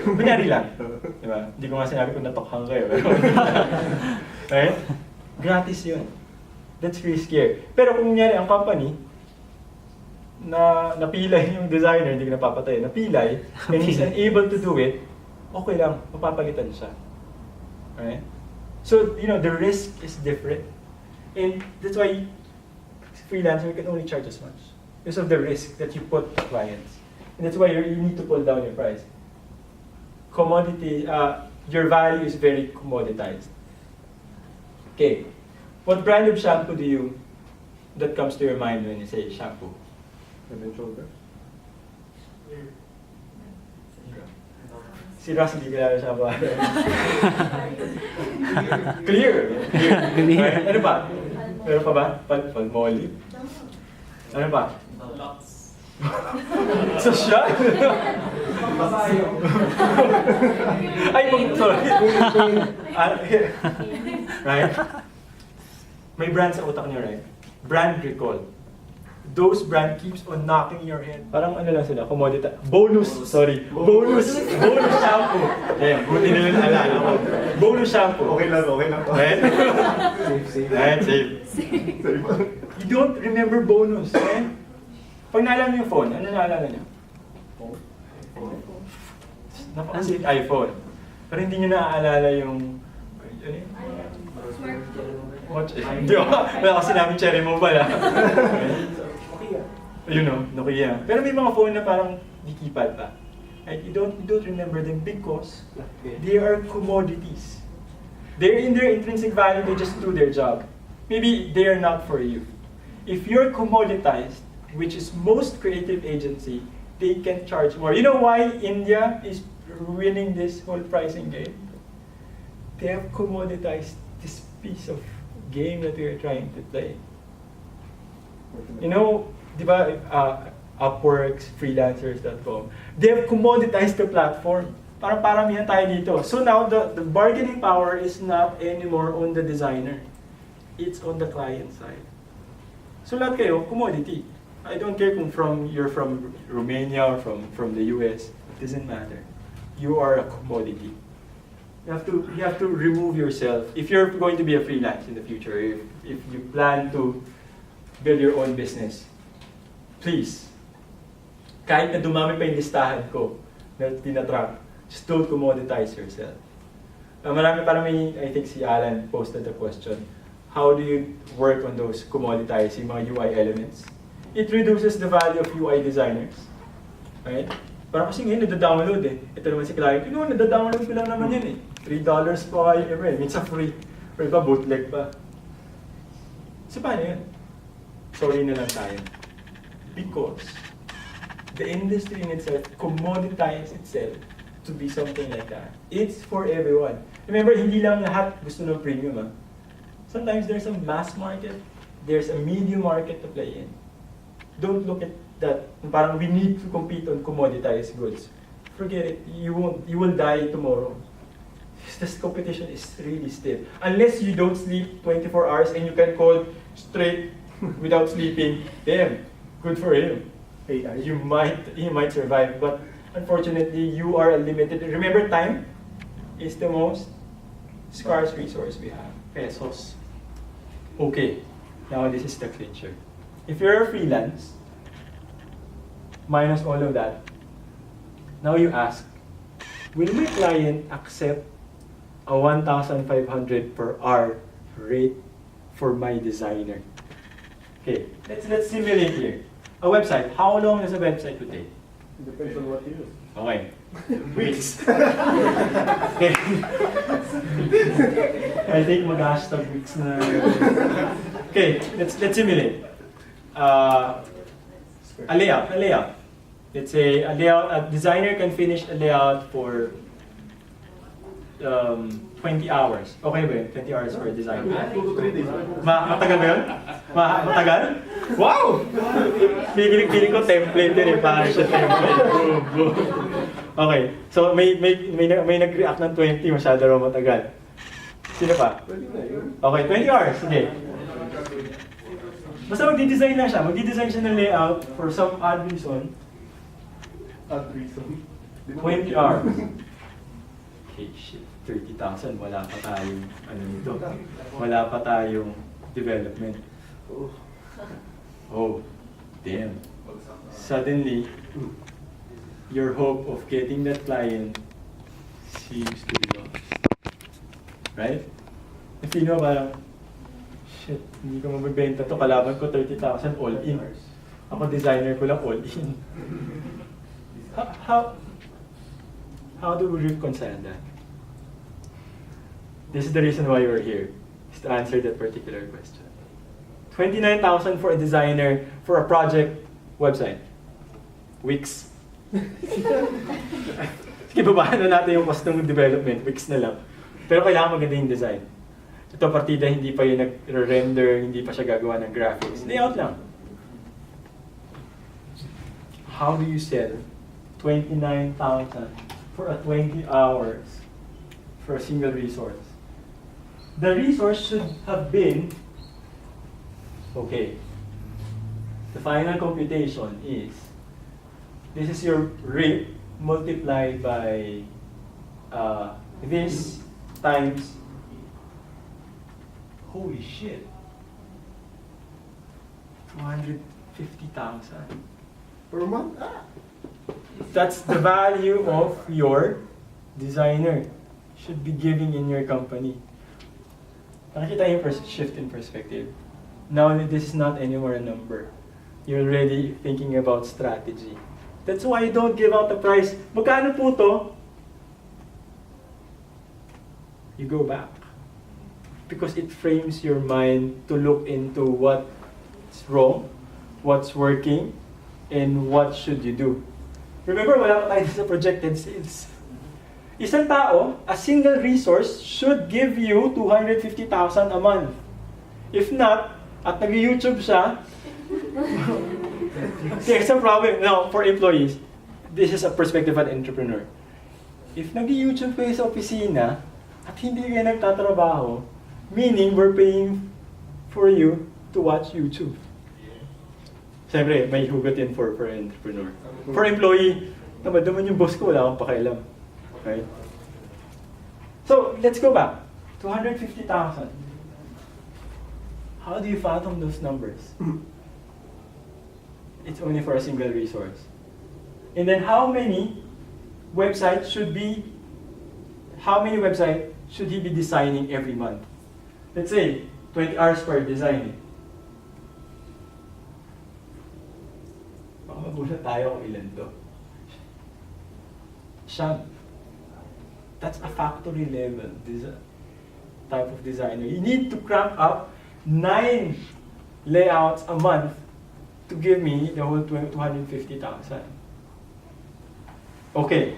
Kunyari lang. Diba? Hindi ko nga sinabi kung natokhan kayo. Right? Gratis yun. That's riskier. Pero kung kunyari ang company, na napilay yung designer, hindi ko napapatay, napilay, and he's unable to do it, okay lang, mapapalitan siya. Right? So, you know, the risk is different. And that's why freelancer can only charge as much. Because of the risk that you put to clients. And that's why you need to pull down your price. Commodity, your value is very commoditized. Okay, what brand of shampoo that comes to your mind when you say shampoo? Head and Shoulders. Si Ross, hindi kilala siya ba? Clear. Right? Ano ba? Meron pa ba? Palmolive? Ano ba? Lux. So siya? Ay, sorry. Right? May brand sa utak niyo, right? Brand recall. Those brand keeps on knocking your head. Parang ano lang sila, commodity. Bonus Bonus shampoo. Ayan, buti na lang alala ko. Bonus shampoo. Okay lang. Right? Safe. Right, safe. You don't remember bonus, right? Pag naalala niyo yung phone, ano naalala niyo? Napakasit iPhone. Pero hindi niyo naaalala yung... Ano yun? Hindi ko. Wala kasi namin cherry mobile ah. You know, Nokia. Pero may mga phone na parang di keypad pa. Right? You don't remember them because they are commodities. They're in their intrinsic value, they just do their job. Maybe they are not for you. If you're commoditized, which is most creative agency, they can charge more. You know why India is winning this whole pricing game? They have commoditized this piece of game that we are trying to play. You know, di ba, Upworks, freelancers.com, they have commoditized the platform. Parang paramihan tayo dito. So now, the bargaining power is not anymore on the designer. It's on the client side. So lahat kayo, commodity. I don't care kung you're from Romania or from the US. It doesn't matter. You are a commodity. You have to remove yourself. If you're going to be a freelance in the future, if you plan to build your own business, please, kahit na dumami pa yung listahan ko na tinatrack, just don't commoditize yourself. Parang I think si Alan posted the question, how do you work on those commoditizing mga UI elements? It reduces the value of UI designers. Right? Parang kasi ngayon, nadadownload eh. Ito naman si client, nadadownload ko lang naman yan eh. $3 pa kayo, minsan free. Or iba, bootleg pa. So paano yun? Sorry na lang tayo. Because the industry in itself commoditizes itself to be something like that. It's for everyone. Remember, hindi lang lahat gusto ng premium. Ah. Sometimes there's a mass market, there's a medium market to play in. Don't look at that, parang we need to compete on commoditized goods. Forget it, you will die tomorrow. This competition is really stiff. Unless you don't sleep 24 hours and you can code straight without sleeping, damn, good for him. He might survive, but unfortunately, you are limited. Remember, time is the most scarce resource we have. Pesos. Okay, now this is the clincher. If you're a freelance, minus all of that, now you ask, will my client accept a 1,500 per hour rate for my designer? Okay, let's simulate here. A website, how long does a website would take? It depends on what you use. Okay. Weeks. Okay. I think mag-hashtag weeks na. Okay, let's simulate. A layout. Let's say a designer can finish a layout for 20 hours. Okay ba yun? 20 hours for a design. 2 to 3 days. Matagal ba yun? Matagal? Wow! Piling ko template yun eh. Parang siya template. Boom, boom. Okay. So may nag-react ng 20. Masyado raw matagal. Sino pa? Pwede na yun. Okay, 20 hours. Sige. Basta magdi-design lang siya. Magdi-design siya ng layout for some odd reason. At reason. 20 hours. Okay, shit. 30,000. Wala pa tayong, ano nito. Wala pa tayong development. Oh, damn. Suddenly, your hope of getting that client seems to be lost. Right? Na-feel mo parang, shit, hindi ko mabibenta to. Kalaban ko 30,000 all in. Ako designer ko lang all in. How do we reconcile that? This is the reason why we're here, is to answer that particular question. 29,000 for a designer for a project website. Weeks. Sige, babaan na natin yung cost ng development. Weeks na lang. Pero kailangan maganda yung design. Ito partida, hindi pa yung nag-render, hindi pa siya gagawa ng graphics. Layout lang. How do you sell 29,000 for a 20 hours for a single resource? The resource should have been, okay, the final computation is, this is your rate multiplied by this times, holy shit, 250,000. Per month? That's the value of your designer should be giving in your company. Nakikita yung shift in perspective. Now this is not anymore a number. You're already thinking about strategy. That's why you don't give out the price. Magkano po to? You go back. Because it frames your mind to look into what's wrong, what's working, and what should you do. Remember, wala pa tayo sa projected sales. Isang tao, a single resource should give you 250,000 a month. If not, at nag-YouTube siya, there's a problem. Now, for employees, this is a perspective of an entrepreneur. If nag-YouTube kayo sa opisina, at hindi kayo nagtatrabaho, meaning we're paying for you to watch YouTube. Siyempre, may hugot yan for entrepreneur. For employee, naman yung boss ko, wala akong pakialam. Right? So, let's go back. 250,000. How do you fathom those numbers? It's only for a single resource. And then how many websites should he be designing every month? Let's say, 20 hours per design. Baka magulat tayo kung ilan to. Siyam. That's a factory level type of designer. You need to crank up 9 layouts a month to give me the whole 250,000. Okay.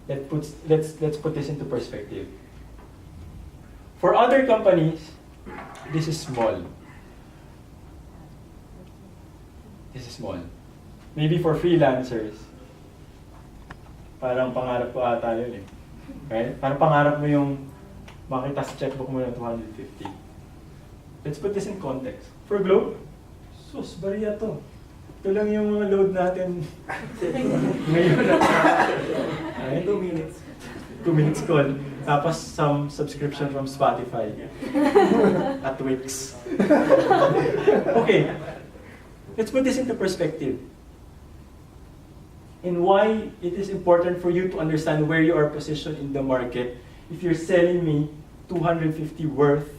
Let's put this into perspective. For other companies, this is small. This is small. Maybe for freelancers, parang pangarap ko ata yun eh. Right? Parang pangarap mo yung makita sa checkbook mo na 250. Let's put this in context. For Globe, sus, bariya to. Ito lang yung mga load natin ngayon. Right? 2 minutes. 2 minutes call. Tapos some subscription from Spotify. At Wix. Okay. Let's put this into perspective. And why it is important for you to understand where you are positioned in the market if you're selling me 250,000 worth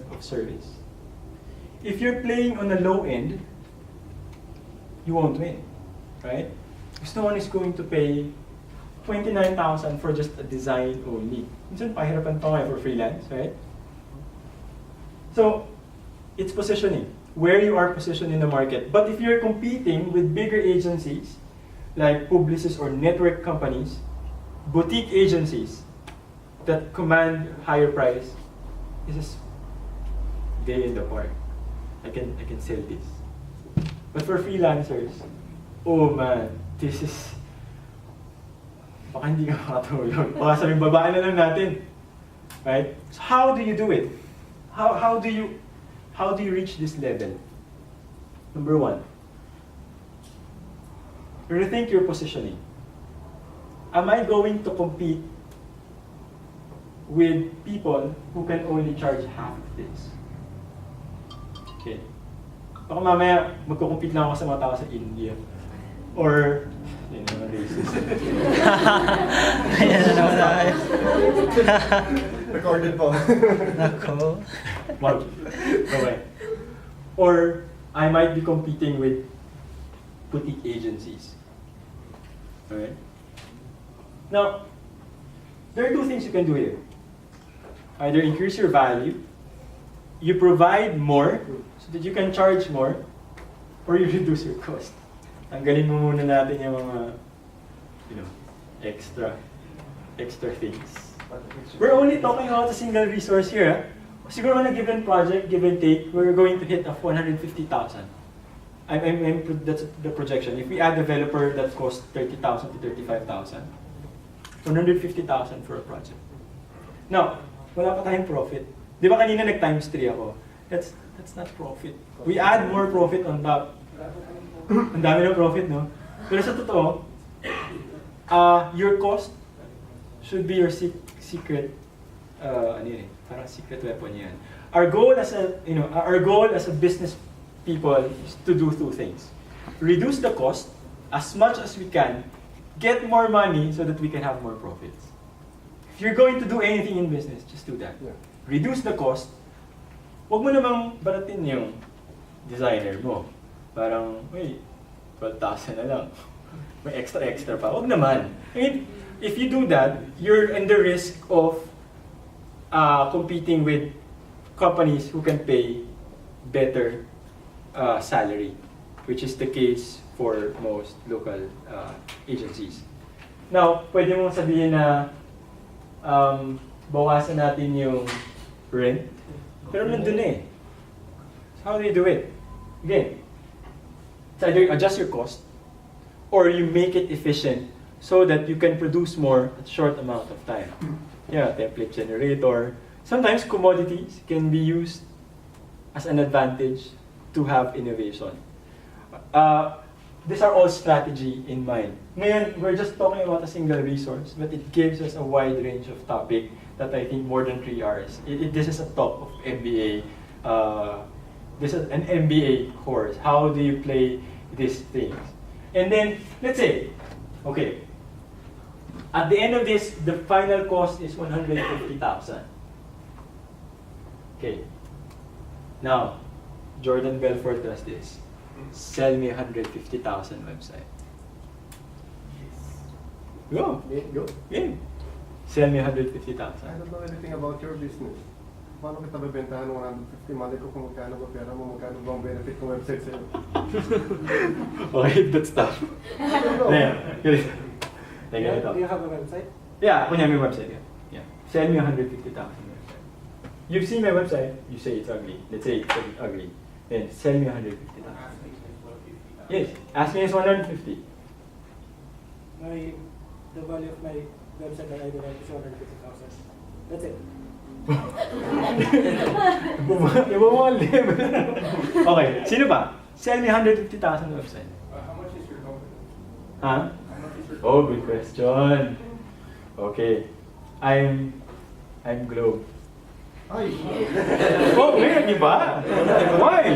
of service. if you're playing on the low end, you won't win, right? Because no one is going to pay 29,000 for just a design only. Minsan pahirapan pa nga for freelance, right? So, it's positioning, where you are positioned in the market. But if you're competing with bigger agencies, like Publicis or network companies, boutique agencies that command higher price, this is day in the park. I can sell this. But for freelancers, oh man, this is, baka hindi ka makatulog. Baka sabihin, babaan na lang natin. Right? So how do you do it? How do you reach this level? Number one, rethink your positioning. Am I going to compete with people who can only charge half of this? Okay. Baka mamaya magkukumpete lang ako sa mga tao sa India. Or, yun naman racist. Ayan na naman tayo. Recorded po. Nako. Wow. Okay. Or, I might be competing with boutique agencies. Alright? Now, there are two things you can do here. Either increase your value, you provide more so that you can charge more, or you reduce your cost. Tanggalin mo muna natin yung mga, extra things. We're only talking about a single resource here. Siguro on a given project, give and take, we're going to hit of 150,000. That's the projection. If we add developer, that costs 30,000 to 35,000. 150,000 for a project. Now, wala pa tayong profit. Di ba kanina nag-times 3 ako? That's not profit. We add more profit on top. Ang dami ng profit, no? Pero sa totoo, your cost should be your secret, parang secret weapon yan. Our goal as a business people is to do two things. Reduce the cost as much as we can, get more money so that we can have more profits. If you're going to do anything in business, just do that. Yeah. Reduce the cost. Huwag mo namang baratin yung designer mo. Parang, wait, 12,000 na lang. May extra pa. Huwag naman. I mean, if you do that, you're in the risk of competing with companies who can pay better salary, which is the case for most local agencies. Now, pwede mong sabihin na bawasan natin yung rent, pero nandun eh. So how do you do it? Again, it's either adjust your cost or you make it efficient so that you can produce more at short amount of time. Yeah, template generator. Sometimes commodities can be used as an advantage to have innovation. These are all strategy in mind. Ngayon, we're just talking about a single resource, but it gives us a wide range of topic that I think more than 3 hours. This is a top of MBA. This is an MBA course. How do you play these things? And then, let's say, okay, at the end of this, the final cost is 150,000. Okay. Now, Jordan Belfort does this. Sell me 150,000 website. Go. Go. Yeah. Sell me 150,000. I don't know anything about your business. Paano kita bebentahan ng 150? Mali ko kung magkano ba pera mo, magkano ba ang benefit ng website sa'yo? Okay, that's tough. Yeah. Do you have a website? Yeah, kunya may website. Yeah. Sell me 150,000 website. You've seen my website, you say it's ugly. Let's say it's ugly. Then sell me 150,000. Yes, asking is 150. The value of my website that I developed is 150,000. That's it. Iba mo ang level. Okay, sino ba? Sell me 150,000 website. How much is your company? Huh? Oh, good question. Okay, I'm Globe. Ay! Oh, weird, di ba? Why?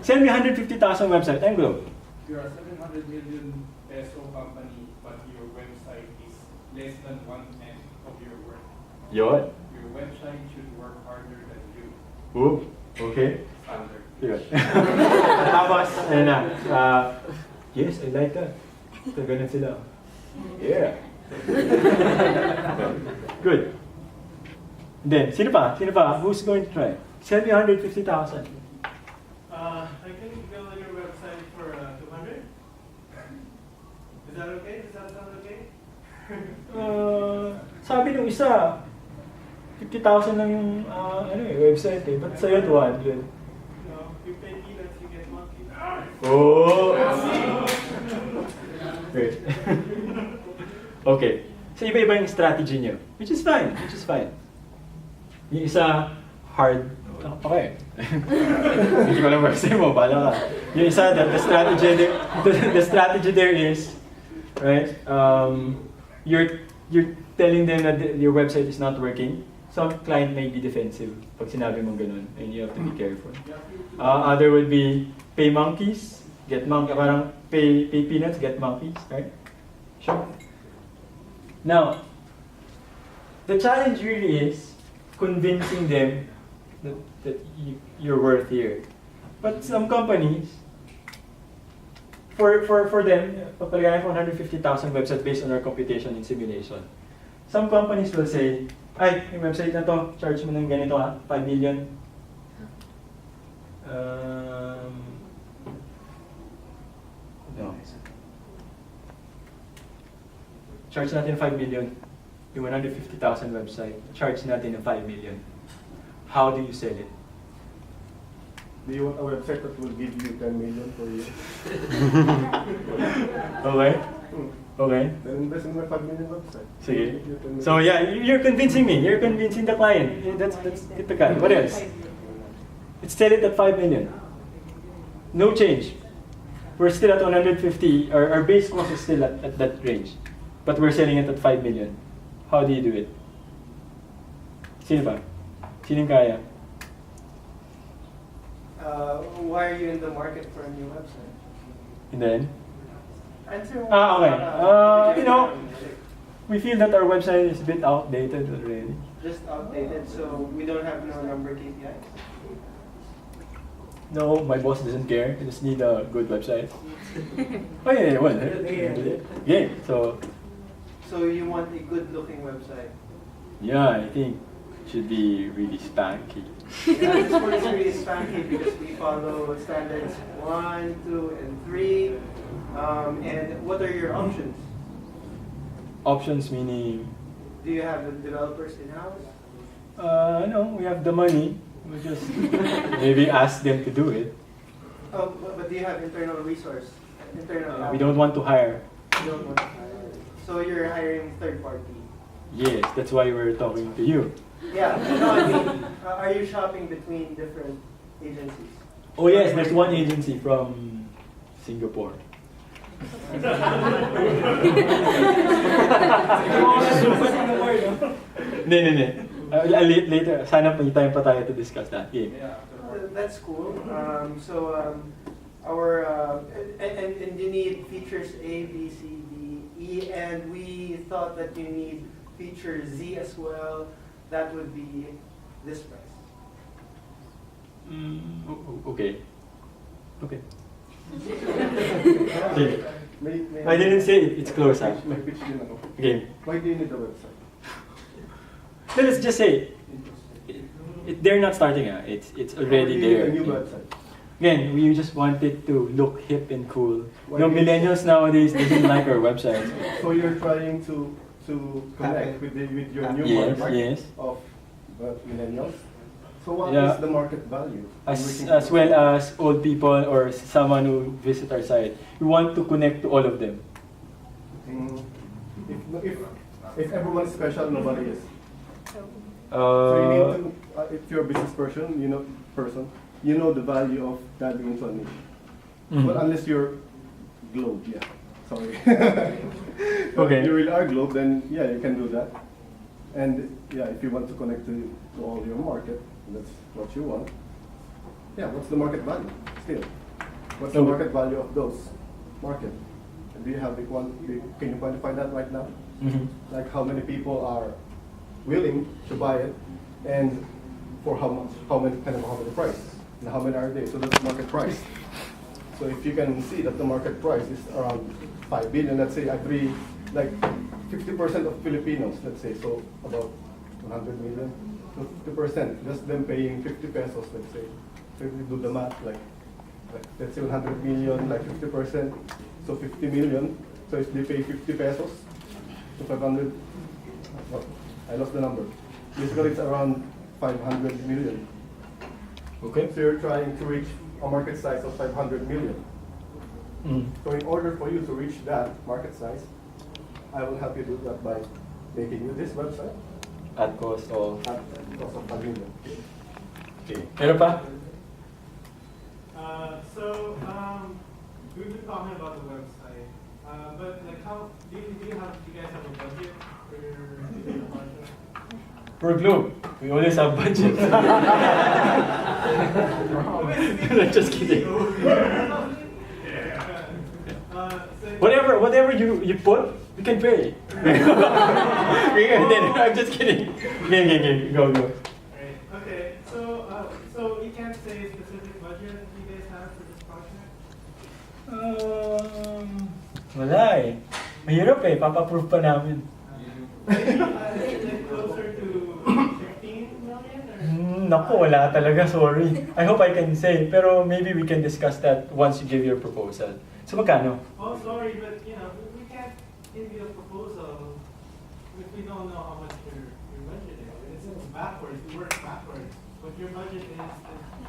Sell me 150,000 website, I'm Globe. You're a 700 million peso company, but your website is less than 1/10 of your work. Yun. Your website should work harder than you. Ooh, okay. Standard. Yun. Tapos, ayun na. Yes, I like that. So, ganun sila. Yeah. Good. Then, sino pa? Sino pa? Who's going to try? Send me 150,000. I can go on your website for 200. Is that okay? Does that sound okay? Sabi nung isa, 50,000 lang yung website eh. Ba't sa'yo 200? No, you pay peanuts, you get monkeys. Oh! Great. Okay. So iba-iba yung strategy nyo. Which is fine. Which is fine. Yung isa, hard. Okay. Hindi ko lang website mo. Bahala ka. Yung isa, the strategy there is, right? You're telling them that your website is not working. Some client may be defensive pag sinabi mong ganun, and you have to be careful. Other would be pay monkeys, get monkey, parang pay peanuts, get monkeys, right? Sure. Now, the challenge really is convincing them that you're worth here. But some companies, for them, papalagayan ko 150,000 website based on our computation and simulation. Some companies will say, ay, yung website na to, charge mo ng ganito ha, 5 million. No. Charge natin 5 million. Yung 150,000 website, charge natin ng 5 million. How do you sell it? Do you want a website that will give you 10 million per year? Okay? Okay? Then invest in my 5 million website. Sige. Give you 10 million. So yeah, you're convincing me. You're convincing the client. That's typical. What else? Let's sell it at 5 million. No change. We're still at 150. Our base cost is still at that range. But we're selling it at 5 million. How do you do it? Sino ba? Sinong kaya? Why are you in the market for a new website? And then? Answer Okay. We feel that our website is a bit outdated already. Just outdated, so we don't have no number KPIs. No, my boss doesn't care. I just need a good website. Oh yeah, well, yeah. So you want a good-looking website? Yeah, I think it should be really spanky. Yeah, this one is really spanky because we follow standards 1, 2, and 3. And what are your options? Options meaning, Do you have the developers in-house? no, we have the money. We just maybe ask them to do it. Oh, but do you have internal resource? We don't want to hire. You don't want to hire. So you're hiring third party? Yes, that's why we're talking to you. Yeah, no, I mean, are you shopping between different agencies? Oh yes, there's one agency from Singapore. No. Later, sana may time pa tayo to discuss that. Yeah. That's cool. And you need features A, B, C, D, E, and we thought that you need feature Z as well. That would be this price. Okay. Okay. May I didn't say it. It's close. Huh? May pitch din ako. Okay. Why do you need a website? Then let's just say they're not starting. It's already Or do you there. need a new website? Again, we just wanted to look hip and cool. Why No, do you- millennials nowadays doesn't like our website. So you're trying to connect with your new Yes, market yes. of millennials. So what Yeah. is the market value? As well as old people or someone who visit our site. We want to connect to all of them. If everyone is special, nobody is. So you need to, if you're a business person, you know the value of diving into a niche. Mhm. Well, unless you're Globe, yeah. Sorry. Okay. If you really are Globe, then yeah, you can do that. And yeah, if you want to connect to all your market, that's what you want. Yeah, what's the market value still? What's the Okay. market value of those market? Do you have can you quantify that right now? Mhm. Like how many people are willing to buy it, and for how much, how many price? And how many are they? So that's the market price. So if you can see that the market price is around 5 billion, let's say every, like 50% of Filipinos, let's say, so about 100 million, so 50%, just them paying 50 pesos, let's say. So if you do the math, like let's say 100 million, like 50%, so 50 million. So if they pay 50 pesos to 500, what? I lost the number. Basically, it's around 500 million. Okay. So you're trying to reach a market size of 500 million. Mm. So in order for you to reach that market size, I will help you do that by making you this website At cost of... at cost of 5 million. Okay. Meron pa? We've been talking about the website, but like, how do you guys have a budget for the project? Per Globe. We always have budget. Just kidding. Whatever you put, we can pay. I'm just kidding. Okay, go. Right. Okay. So you can't say a specific budget you guys have for this project. Wala eh. Mahirap eh. Papa-approve pa namin. Like closer to 15 million or? Naku, wala talaga. Sorry. I hope I can say. Pero maybe we can discuss that once you give your proposal. So magkano? Oh, sorry, but we can't give you a proposal if we don't know how much your budget is. It's backwards. It works backwards. What your budget is,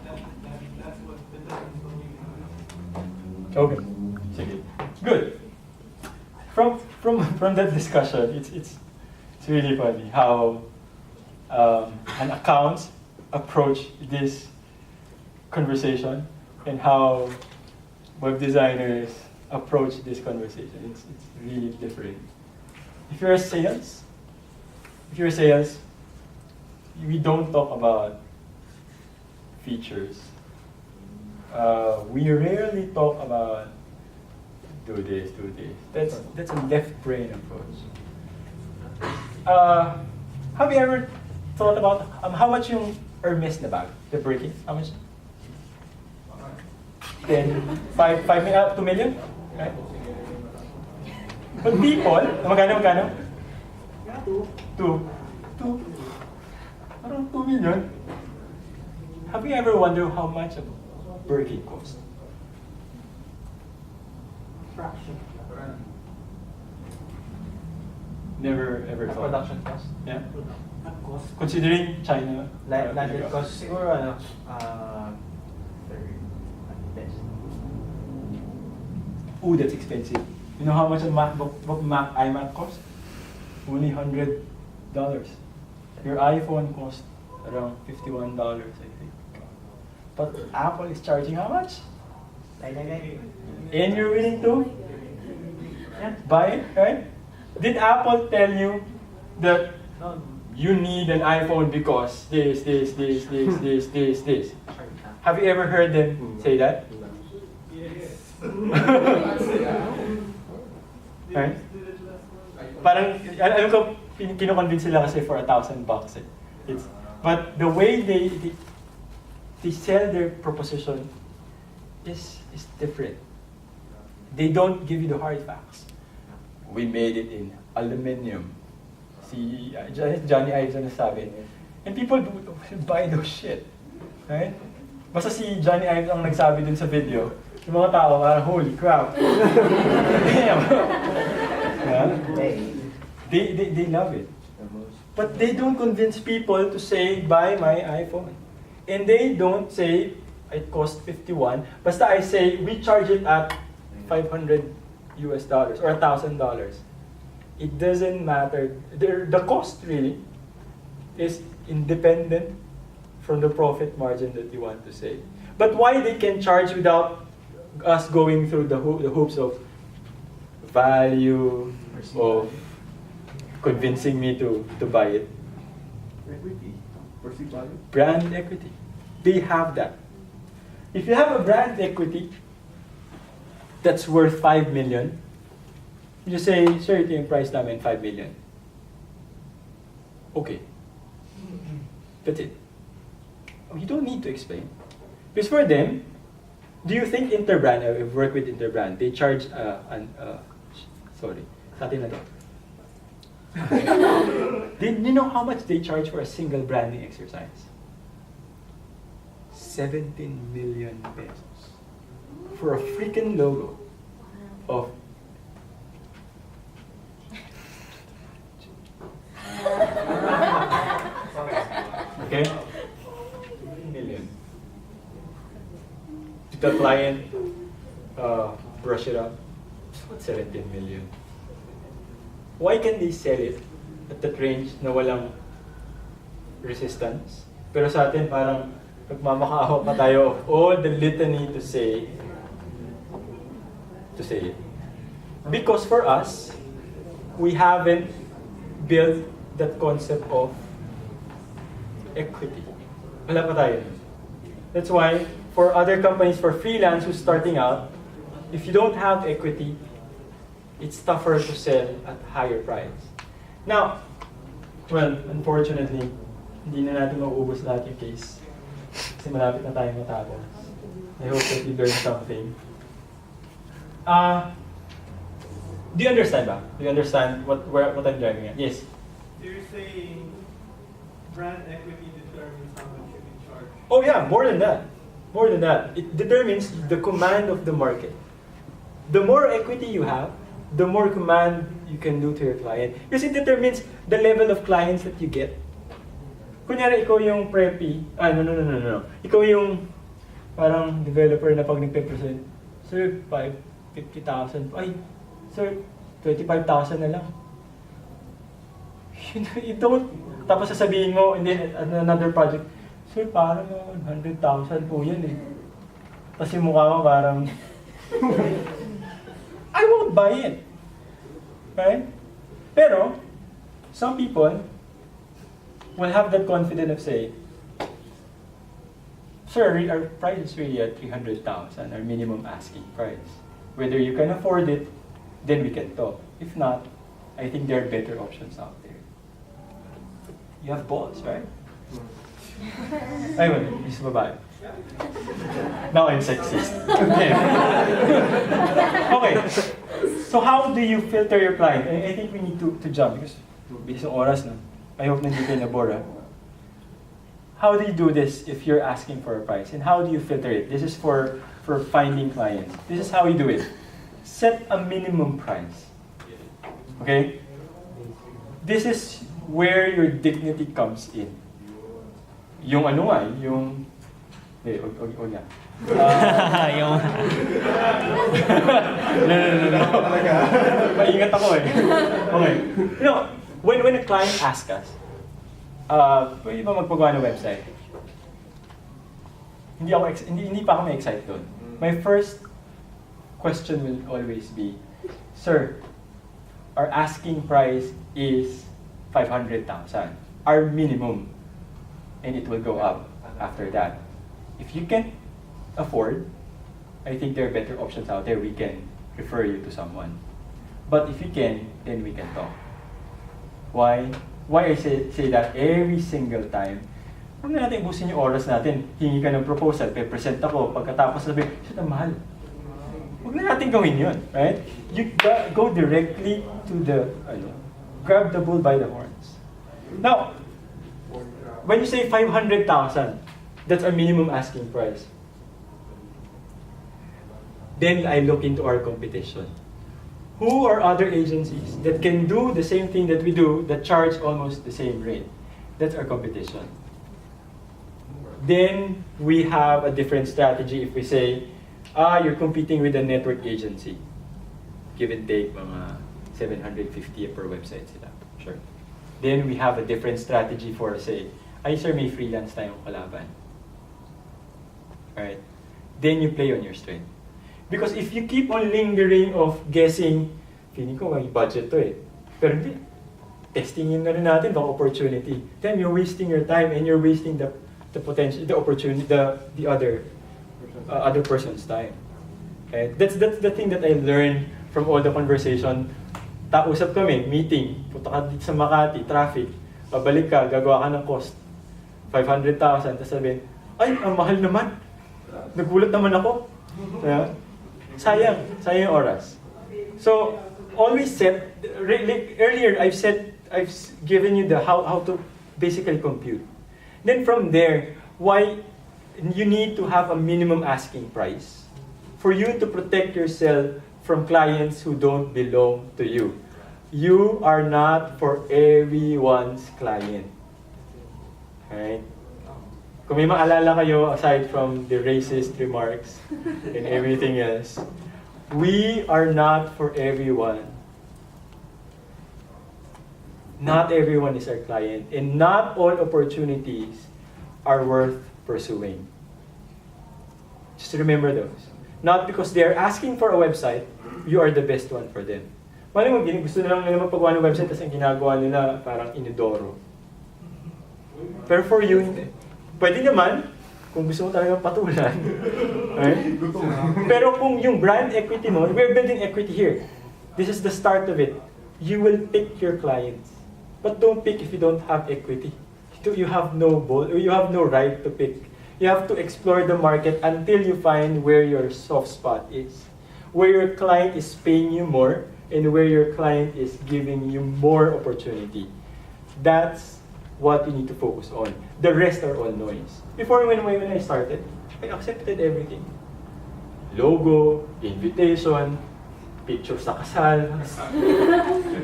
that's what determines what we can do. Okay. Sige. Good. From that discussion, it's really funny how an account approach this conversation and how web designers approach this conversation. It's really different. If you're a sales, we don't talk about features. We rarely talk about do this. That's a left brain approach. Have you ever thought about how much yung Hermes na bag, the breaking? How much? 2 million? Right? But people, magkano? 2. Around 2 million. Have you ever wondered how much a Birkin costs? Fraction. Never ever thought. Production cost. Yeah. At cost. Considering China. Landed cost siguro 30 best. Ooh, that's expensive. You know how much a MacBook iMac costs? Only $100. Your iPhone costs around $51, I think. But Apple is charging how much? And you're willing to buy it, right? Did Apple tell you that you need an iPhone because this? Have you ever heard them say that? Yes. Right? Parang, alam ko, kino-convince sila kasi for $1,000 eh. But the way they sell their proposition is different. They don't give you the hard facts. We made it in aluminum. Si Johnny Ives ang nasabi. And people buy those shit. Right? Basta si Johnny Ives ang nagsabi dun sa video. Yung mga tao parang, holy crap. Damn. Yeah? They love it. But they don't convince people to say, buy my iPhone. And they don't say, it costs 51. Basta I say, we charge it at $500 or $1,000. It doesn't matter. The cost really is independent from the profit margin that you want to say. But why they can charge without us going through the hoops of value, of convincing me to buy it? Equity, perceived value. Brand equity. They have that. If you have a brand equity that's worth 5 million, you just say, sir, ito yung price namin, 5 million. Okay. That's it. You don't need to explain. Because for them, do you think Interbrand, I've worked with Interbrand, they charge sorry, sa atin na to. Did you know how much they charge for a single branding exercise? 17 million pesos for a freaking logo of okay? Million. Did the client brush it up? What 17 million? Why can they sell it at that range na walang resistance? Pero sa atin parang nagmamakaawa pa tayo of all the litany to say it. Because for us, we haven't built that concept of equity. Wala pa tayo. That's why for other companies, for freelance who's starting out, if you don't have equity, it's tougher to sell at higher price. Now, well, unfortunately, hindi na natin mauubos lahat yung case. Kasi malapit na tayo matapos. I hope that you learned something. Do you understand ba? Do you understand what I'm driving at? Yes? So you're saying brand equity determines how much you can charge? Oh yeah, more than that. More than that. It determines the command of the market. The more equity you have, the more command you can do to your client. Because it determines the level of clients that you get. Kunyari, ikaw yung preppy. No. Ikaw yung parang developer na pag nagpe-present, sir, 50,000. Ay, sir, 25,000 na lang. You don't, tapos sasabihin mo, and then another project, sir, parang 100,000 po yan eh. Tapos yung mukha mo parang, I won't buy it. Right? Pero, some people will have that confidence of saying, sir, our price is really at 300,000, our minimum asking price. Whether you can afford it, then we can talk. If not, I think there are better options out there. You have balls, right? Ayun, Miss Babae. Now I'm sexist. Okay. So how do you filter your client? I think we need to jump because based on oras na. I hope nandito kayo nabora. How do you do this if you're asking for a price? And how do you filter it? This is for finding clients. This is how you do it. Set a minimum price. Okay? This is where your dignity comes in. Yung ano nga, yung... o nga. Yung... No. Maingat ako eh. Okay. You know, when a client asks us, pwede ba magpagawa ng website? Hindi pa ako ma-excite doon. My first question will always be, sir, our asking price is 500,000. Our minimum. And it will go up after that. If you can afford, I think there are better options out there. We can refer you to someone. But if you can, then we can talk. Why? Why I say that every single time? Huwag na natin ubusin yung oras natin. Hingi ka ng proposal, pe-present ako, pagkatapos sabi, shit, ang mahal. Huwag na natin gawin yun, right? You go directly to the, grab the bull by the horns. Now, when you say 500,000, that's our minimum asking price. Then I look into our competition. Who are other agencies that can do the same thing that we do that charge almost the same rate? That's our competition. Then we have a different strategy if we say, you're competing with a network agency. Give and take, mga 750 per website sila. Sure. Then we have a different strategy for, say, ay sir, may freelance tayong kalaban. Alright? Then you play on your strength. Because if you keep on lingering of guessing, feeling ko may budget to eh. Pero hindi. Testingin na rin natin the opportunity. Then you're wasting your time and you're wasting the potential, the opportunity, the other person's time. Okay? That's the thing that I learned from all the conversation. Usap kami, meeting, punta ka dito sa Makati, traffic, pabalik ka, gagawa ka ng cost. 500,000, tapos sabihin, ay, ang mahal naman. Nagulat naman ako. Yeah. Sayang yung oras. So, always set, earlier I've given you the how to basically compute. Then from there, why you need to have a minimum asking price for you to protect yourself from clients who don't belong to you. You are not for everyone's client. Right? Kung may maalala kayo, aside from the racist remarks and everything else, we are not for everyone. Not everyone is our client, and not all opportunities are worth pursuing. Just remember those. Not because they are asking for a website, you are the best one for them. Mali mo, gusto na lang nila magpagawa ng website, tapos ang ginagawa nila parang inidoro. Pero for you, hindi. Pwede naman, kung gusto mo talagang patulan. Right? Pero kung yung brand equity mo, we're building equity here. This is the start of it. You will pick your clients. But don't pick if you don't have equity. You have no right to pick. You have to explore the market until you find where your soft spot is. Where your client is paying you more, and where your client is giving you more opportunity. That's what you need to focus on. The rest are all noise. Before, when I started, I accepted everything. Logo, invitation, picture sa kasal.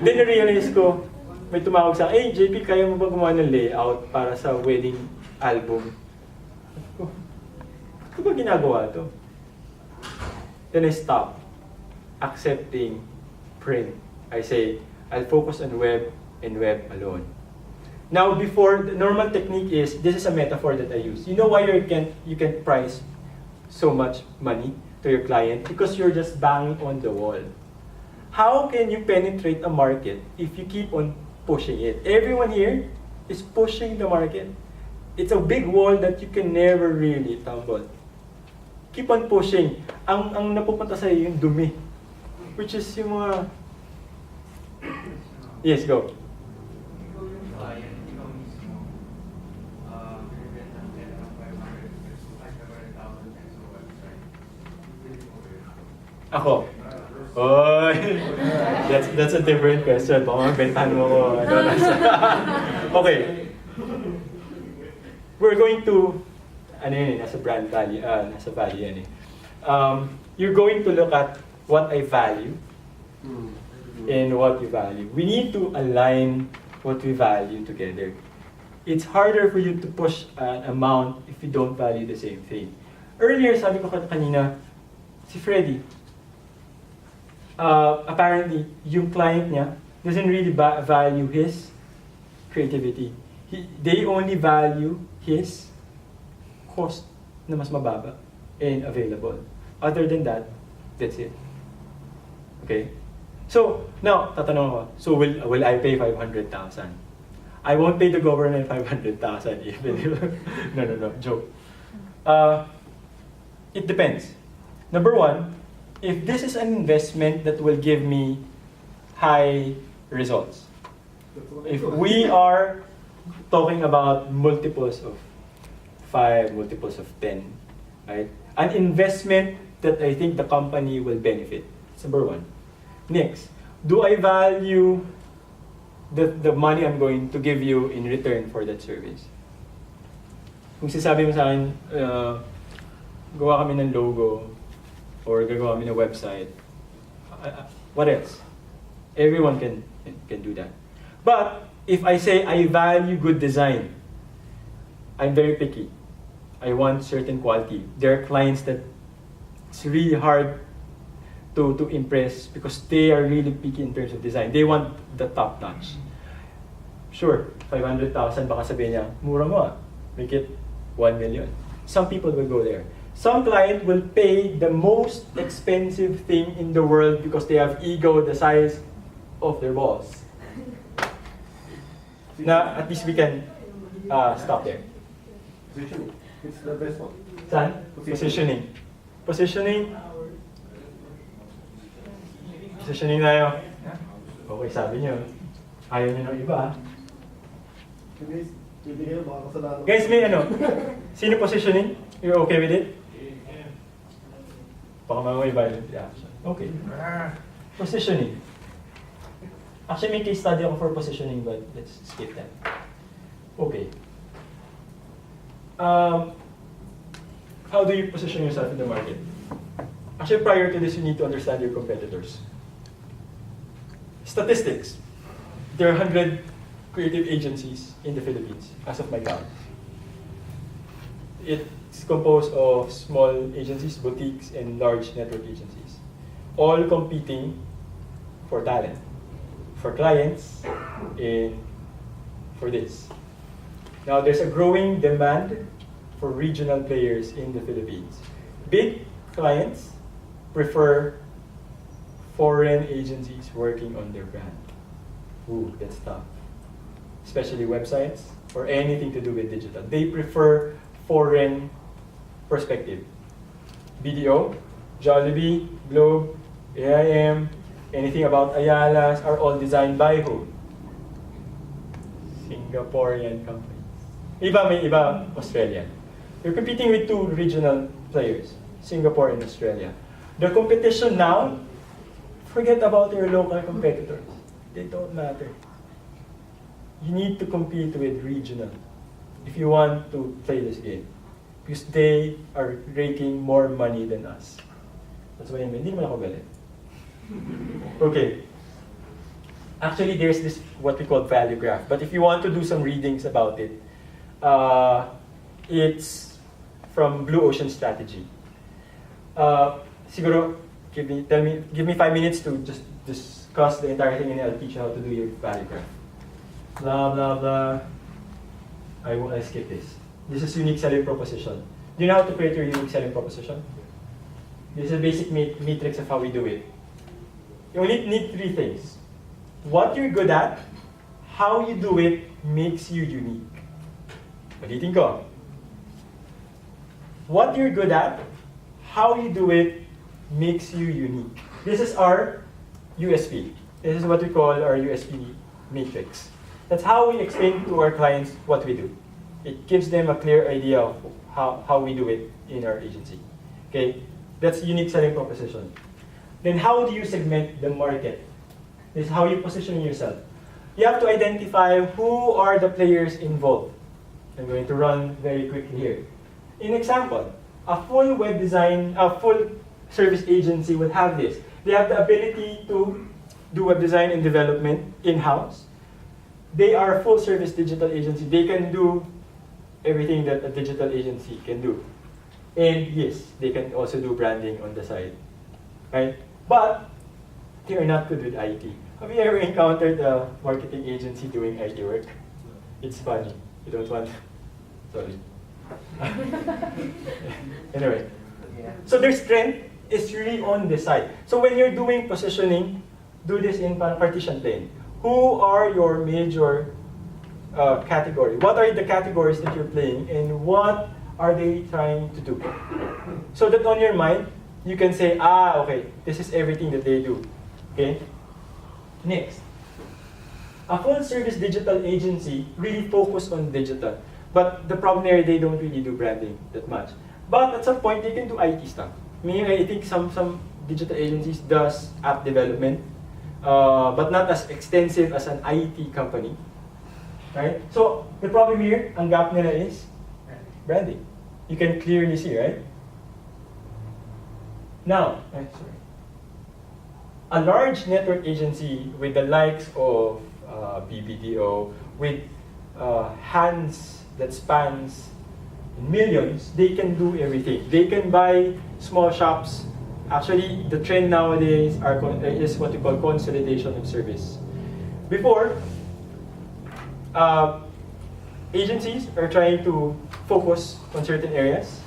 Then na-realize ko, may tumawag sa akin, JP, kaya mo ba gumawa ng layout para sa wedding album? Ito ba ginagawa to? Then I stopped accepting print. I say, I'll focus on web and web alone. Now, before, the normal technique is, this is a metaphor that I use. You know why you can't price so much money to your client? Because you're just banging on the wall. How can you penetrate a market if you keep on pushing it? Everyone here is pushing the market. It's a big wall that you can never really tumble. Keep on pushing. Ang napupunta sa'yo yung dumi. Which is yung mga... Yes, go. Ako. Oy. That's a different question. Baka mabentahan mo ko. Okay. We're going to, nasa brand value, nasa value yan eh. You're going to look at what I value and what you value. We need to align what we value together. It's harder for you to push an amount if you don't value the same thing. Earlier, sabi ko kanina, si Freddy, apparently, yung client niya doesn't really value his creativity. They only value his cost na mas mababa and available. Other than that, that's it. Okay? So, now, tatanong ako, so will I pay 500,000? I won't pay the government 500,000 even. No, joke. It depends. Number one, if this is an investment that will give me high results. If we are talking about multiples of 5, multiples of 10, right? An investment that I think the company will benefit. That's number one. Next, do I value the money I'm going to give you in return for that service? Kung sasabi mo sa akin, gawa kami ng logo, or gagawa kami ng website, what else? Everyone can do that. But if I say I value good design, I'm very picky. I want certain quality. There are clients that it's really hard to impress because they are really picky in terms of design. They want the top notch. Sure, 500,000 baka sabihin niya, mura mo ah. Make it 1 million. Some people will go there. Some client will pay the most expensive thing in the world because they have ego the size of their boss. Now, at least we can stop there. Positioning. It's the best one. Saan? Positioning. Positioning. Positioning tayo. Okay, sabi niyo. Ayaw niyo ng iba. Guys, Guys, may ano? Sino positioning? You're okay with it? Baka may violent reaction. Okay. Positioning. Actually, may case study ako for positioning, but let's skip that. Okay. How do you position yourself in the market? Actually, prior to this, you need to understand your competitors. Statistics. There are 100 creative agencies in the Philippines, as of my count. It's composed of small agencies, boutiques, and large network agencies, all competing for talent, for clients, and for this. Now, there's a growing demand for regional players in the Philippines. Big clients prefer foreign agencies working on their brand. Ooh, that's tough. Especially websites or anything to do with digital. They prefer foreign perspective. BDO, Jollibee, Globe, AIM, anything about Ayala's are all designed by who? Singaporean companies. Iba may iba, Australian. You're competing with two regional players, Singapore and Australia. The competition now, forget about your local competitors. They don't matter. You need to compete with regional if you want to play this game. Because they are raking more money than us. That's why hindi naman ako galit. Okay. Actually, there's this what we call value graph. But if you want to do some readings about it, it's from Blue Ocean Strategy. Siguro, give me 5 minutes to just discuss the entire thing, and I'll teach you how to do your value graph. Blah blah blah. I skip this. This is unique selling proposition. Do you know how to create your unique selling proposition? This is a basic matrix of how we do it. You only need 3 things. What you're good at, how you do it makes you unique. Ulitin ko. What you're good at, how you do it makes you unique. This is our USP. This is what we call our USP matrix. That's how we explain to our clients what we do. It gives them a clear idea of how we do it in our agency. Okay, that's unique selling proposition. Then how do you segment the market? This is how you position yourself. You have to identify who are the players involved. I'm going to run very quickly here. In example, a full web design, a full service agency will have this. They have the ability to do web design and development in-house. They are a full service digital agency. They can do everything that a digital agency can do. And yes, they can also do branding on the side. Right? But they are not good with IT. Have you ever encountered a marketing agency doing IT work? It's funny. You don't want. Sorry. Anyway. So their strength is really on the side. So when you're doing positioning, do this in partition plane. Who are your major category? What are the categories that you're playing, and what are they trying to do? So that on your mind, you can say, okay, this is everything that they do. Okay? Next. A full-service digital agency really focus on digital. But the problem there, they don't really do branding that much. But at some point, they can do IT stuff. Meaning, I think some digital agencies does app development, but not as extensive as an IT company. Right? So, the problem here, ang gap nila is branding. You can clearly see, right? Now, a large network agency with the likes of BBDO, with hands that spans millions, they can do everything. They can buy small shops. Actually, the trend nowadays is what we call consolidation of service. Before, agencies are trying to focus on certain areas.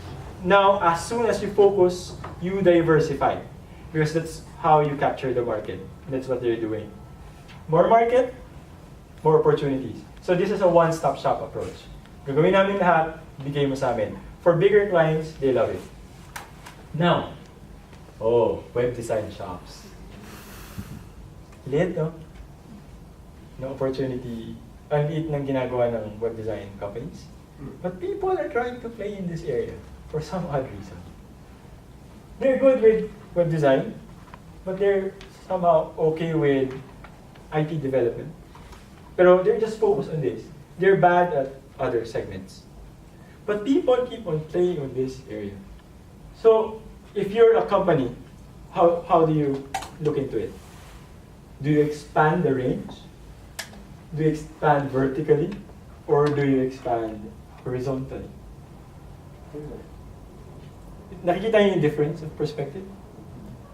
Now, as soon as you focus, you diversify. Because that's how you capture the market. That's what they're doing. More market, more opportunities. So this is a one-stop shop approach. Gagawin namin lahat, bigay mo sa amin. For bigger clients, they love it. Now, web design shops. Liit, no? No opportunity. Ang liit ng ginagawa ng web design companies. But people are trying to play in this area for some odd reason. They're good with web design, but they're somehow okay with IT development. Pero they're just focused on this. They're bad at other segments. But people keep on playing on this area. So if you're a company, how do you look into it? Do you expand the range? Do you expand vertically? Or do you expand horizontally? Nakikita niyo yung difference of perspective?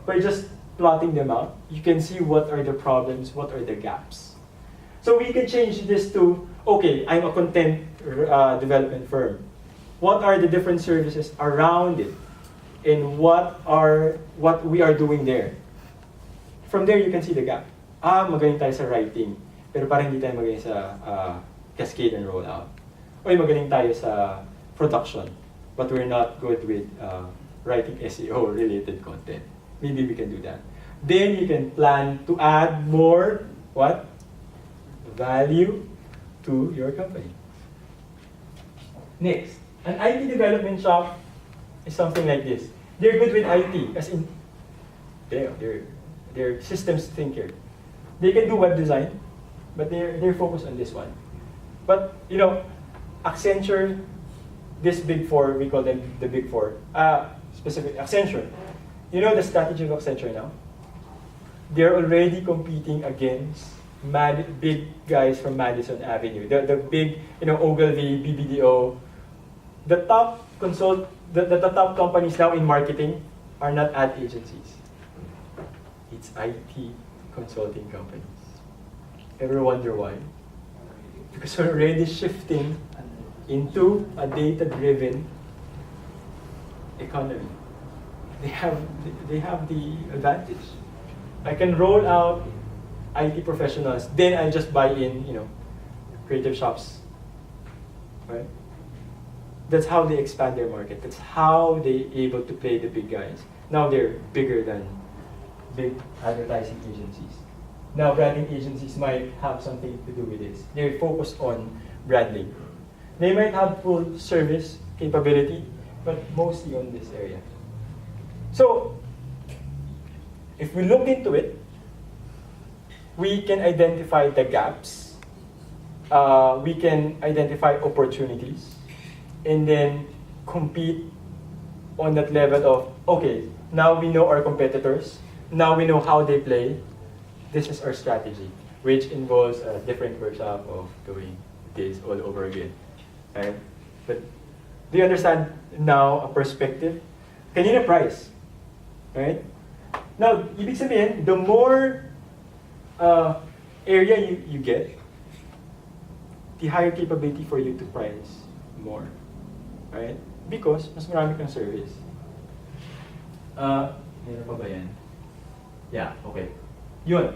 By just plotting them out, you can see what are the problems, what are the gaps. So we can change this to, okay, I'm a content development firm. What are the different services around it? And what we are doing there? From there, you can see the gap. Magaling tayo sa writing, pero parang hindi tayo magaling sa cascade and rollout. O magaling tayo sa production, but we're not good with writing SEO-related content. Maybe we can do that. Then you can plan to add more, what? Value to your company. Next, an IT development shop is something like this. They're good with IT, as in, they're systems thinker. They can do web design, but they're focused on this one. But, you know, Accenture, this big four, we call them the big four. Specific, Accenture. You know the strategy of Accenture now? They're already competing against big guys from Madison Avenue. The big, Ogilvy, BBDO. The top the top companies now in marketing are not ad agencies. It's IT consulting companies. Ever wonder why? Because we're already shifting into a data-driven economy. They have the advantage. I can roll out IT professionals, then I just buy in, creative shops, right? That's how they expand their market. That's how they're able to play the big guys. Now they're bigger than big advertising agencies. Now branding agencies might have something to do with this. They're focused on branding. They might have full service capability, but mostly on this area. So, if we look into it, we can identify the gaps, we can identify opportunities, and then compete on that level of, okay, now we know our competitors, now we know how they play, this is our strategy, which involves a different workshop of doing this all over again. Right? But do you understand now a perspective? Kanina price, right? Now, ibig sabihin, the more area you get, the higher capability for you to price more, right? Because mas marami kang service. Meron pa ba yan? Yeah, okay. Yun.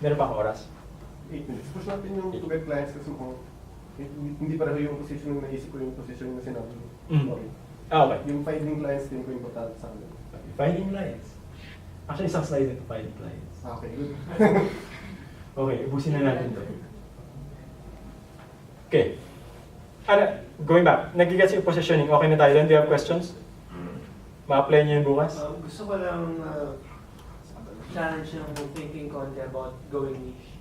Meron pa akong oras? 8 minutes. Push natin yung to get clients kasi kung hindi pareho yung position yung naisip ko yung position yung sinabi mo. Sorry. Okay. Yung finding clients din ko importante sa akin. Okay. Finding clients. Actually, isang slide na to, finding clients. Okay, good. Okay, ubusin na natin to. Okay. Going back, nagigets yung positioning. Okay na tayo doon? Do you have questions? Ma-apply niyo yung bukas? Gusto ko lang challenge yung thinking konti about going niche.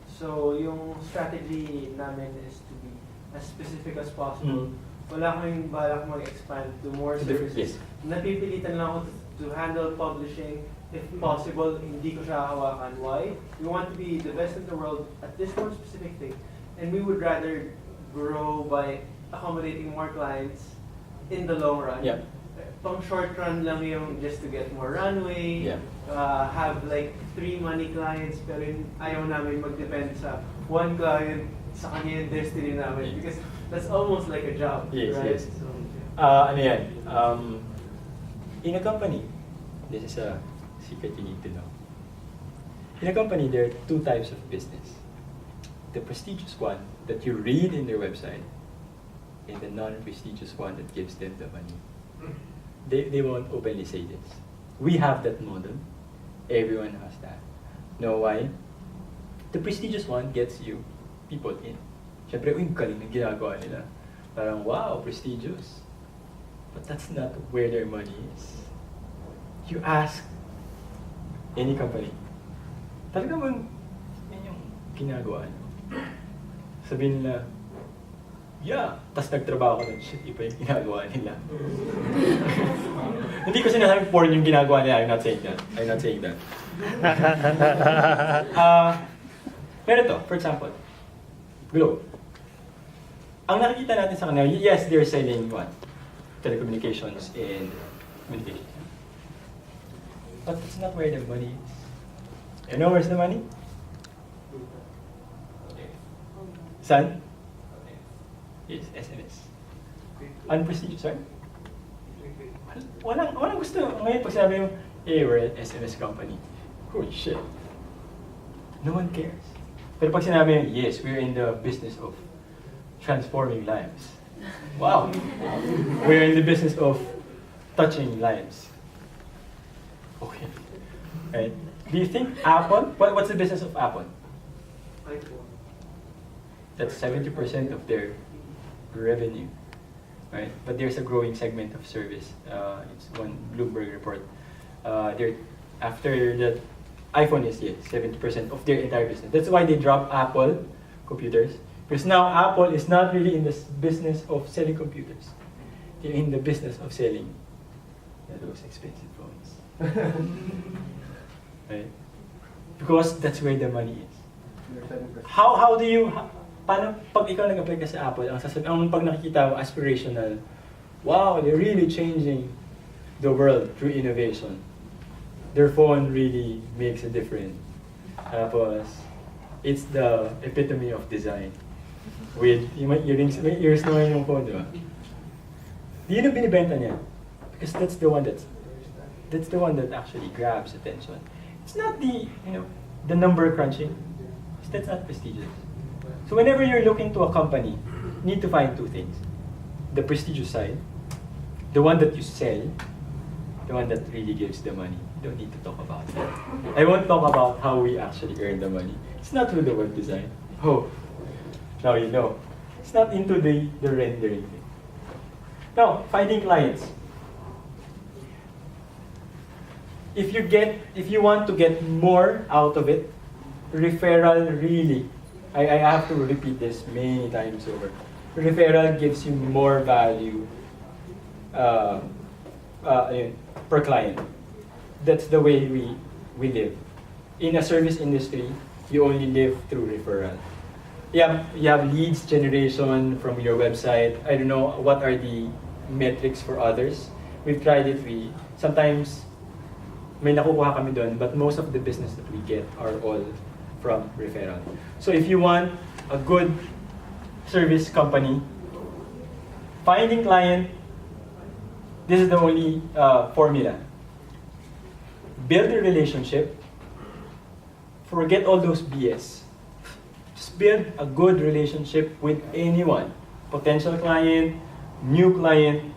So, yung strategy namin is to be as specific as possible. Wala kaming balak mag-expand to more services. Napipilitan lang ako to handle publishing. If possible, hindi ko siya hawakan. Why? We want to be the best in the world at this one specific thing. And we would rather grow by accommodating more clients in the long run. Yeah. Pang short run lang yung just to get more runway, Yeah. have like 3 money clients, pero ayaw namin mag-depend sa one client, sa kanya yung destiny namin. Yeah. Because that's almost like a job, Yes, right? yes. So, Ano yan? In a company, this is a secret you need to know. In a company, there are 2 types of business. The prestigious one that you read in their website, and the non-prestigious one that gives them the money. They won't openly say this. We have that model. Everyone has that. Know why? The prestigious one gets you people in. Siyempre, uy, galing ng ginagawa nila. Parang, wow, prestigious. But that's not where their money is. you ask any company, talaga bang yan yung ginagawa niyo? Sabihin nila, yeah. Tapos nagtrabaho ko doon, shit, iba yung ginagawa nila. Hindi ko sinasabing porn yung ginagawa nila, I'm not saying that. Pero ito, for example, Globe. Ang nakikita natin sa kanila, yes, they're selling what? Telecommunications and communications. But that's not where the money is. You know where's the money? Saan? Yes, SMS. Unprestigious, right? Walang gusto. Ngayon, pag sabi mo, hey, we're an SMS company. Holy shit. No one cares. Pero pag sinabi mo, yes, we're in the business of transforming lives. Wow. We're in the business of touching lives. Okay. Right. Do you think Apple, what's the business of Apple? That's 70% of their revenue, right? But there's a growing segment of service. It's one Bloomberg report. After that, iPhone is 70% of their entire business. That's why they dropped Apple computers, because now Apple is not really in the business of selling computers. They're in the business of selling those expensive phones, right? Because that's where the money is. How do you? Paano pag ikaw nag-apply ka sa Apple, ang pag nakikita mo, aspirational, wow, they're really changing the world through innovation. Their phone really makes a difference. Tapos, it's the epitome of design. With, may ears naman yung phone, di ba? Yun ang binibenta niya. Because that's the one that actually grabs attention. It's not the number crunching. That's not prestigious. So whenever you're looking to a company, you need to find two things. The prestigious side, the one that you sell, the one that really gives the money. You don't need to talk about that. I won't talk about how we actually earn the money. It's not through the web design. Oh, now you know. It's not into the rendering thing. Now, finding clients. If you want to get more out of it, referral really, I have to repeat this many times over. Referral gives you more value per client. That's the way we live. In a service industry, you only live through referral. You have leads generation from your website. I don't know what are the metrics for others. We've tried it. Sometimes may nakukuha kami doon, but most of the business that we get are all from referral. So if you want a good service company, finding client, this is the only formula. Build a relationship. Forget all those BS. Just build a good relationship with anyone. Potential client, new client,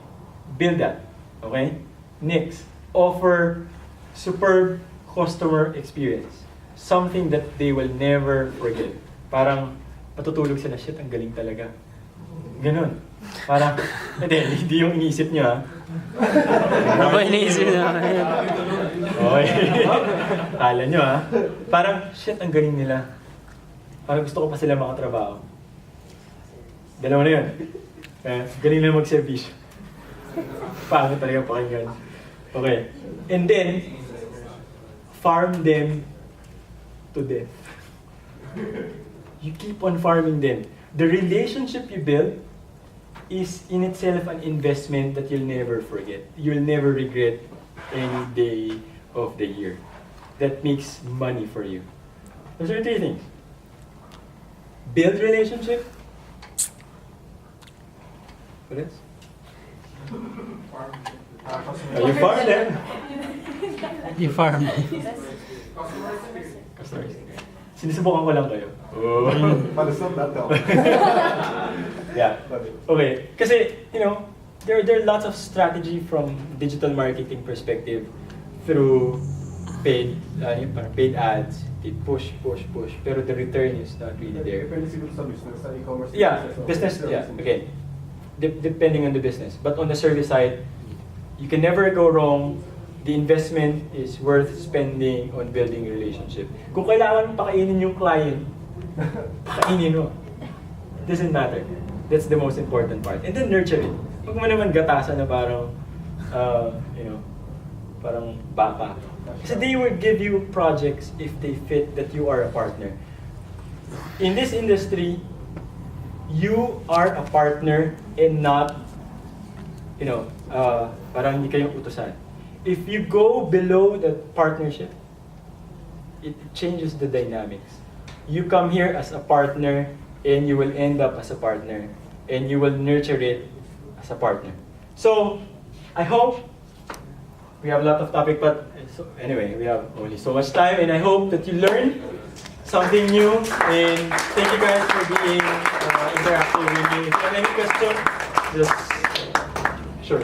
build that. Okay? Next, offer superb customer experience. Something that they will never forget. Parang matutulog sila, shit, ang galing talaga. Ganun. Parang, hindi yung iniisip nyo, ha? Ako iniisip na. Okay. Kala nyo, ha? Parang, shit, ang galing nila. Parang gusto ko pa sila makatrabaho. Dalawa na yun. Galing na mag-service. Pangit talaga pakinggan. Okay. And then, farm them to death. You keep on farming them. The relationship you build is in itself an investment that you'll never forget. You'll never regret any day of the year. That makes money for you. Those are three things. Build relationship. What else? You farm them. You farm. Customers. Sinusubukan ko lang kayo. Oh. Palusot na to. Yeah. Okay. Kasi, there are lots of strategy from digital marketing perspective through paid ads. They push. Pero the return is not really there. Depende siguro sa business, sa e-commerce. Yeah, business, again. Depending on the business. But on the service side, you can never go wrong the investment is worth spending on building a relationship. Kung kailangan pakainin yung client, pakainin mo. It doesn't matter. That's the most important part. And then nurture it. Huwag mo naman gatasan na parang, parang baka. Kasi they will give you projects if they fit that you are a partner. In this industry, you are a partner and not, parang hindi kayong utusan. If you go below that partnership, it changes the dynamics. You come here as a partner and you will end up as a partner and you will nurture it as a partner. So, I hope we have a lot of topic, but anyway, we have only so much time, and I hope that you learn something new. And thank you guys for being interactive with me. If you have any questions, just sure.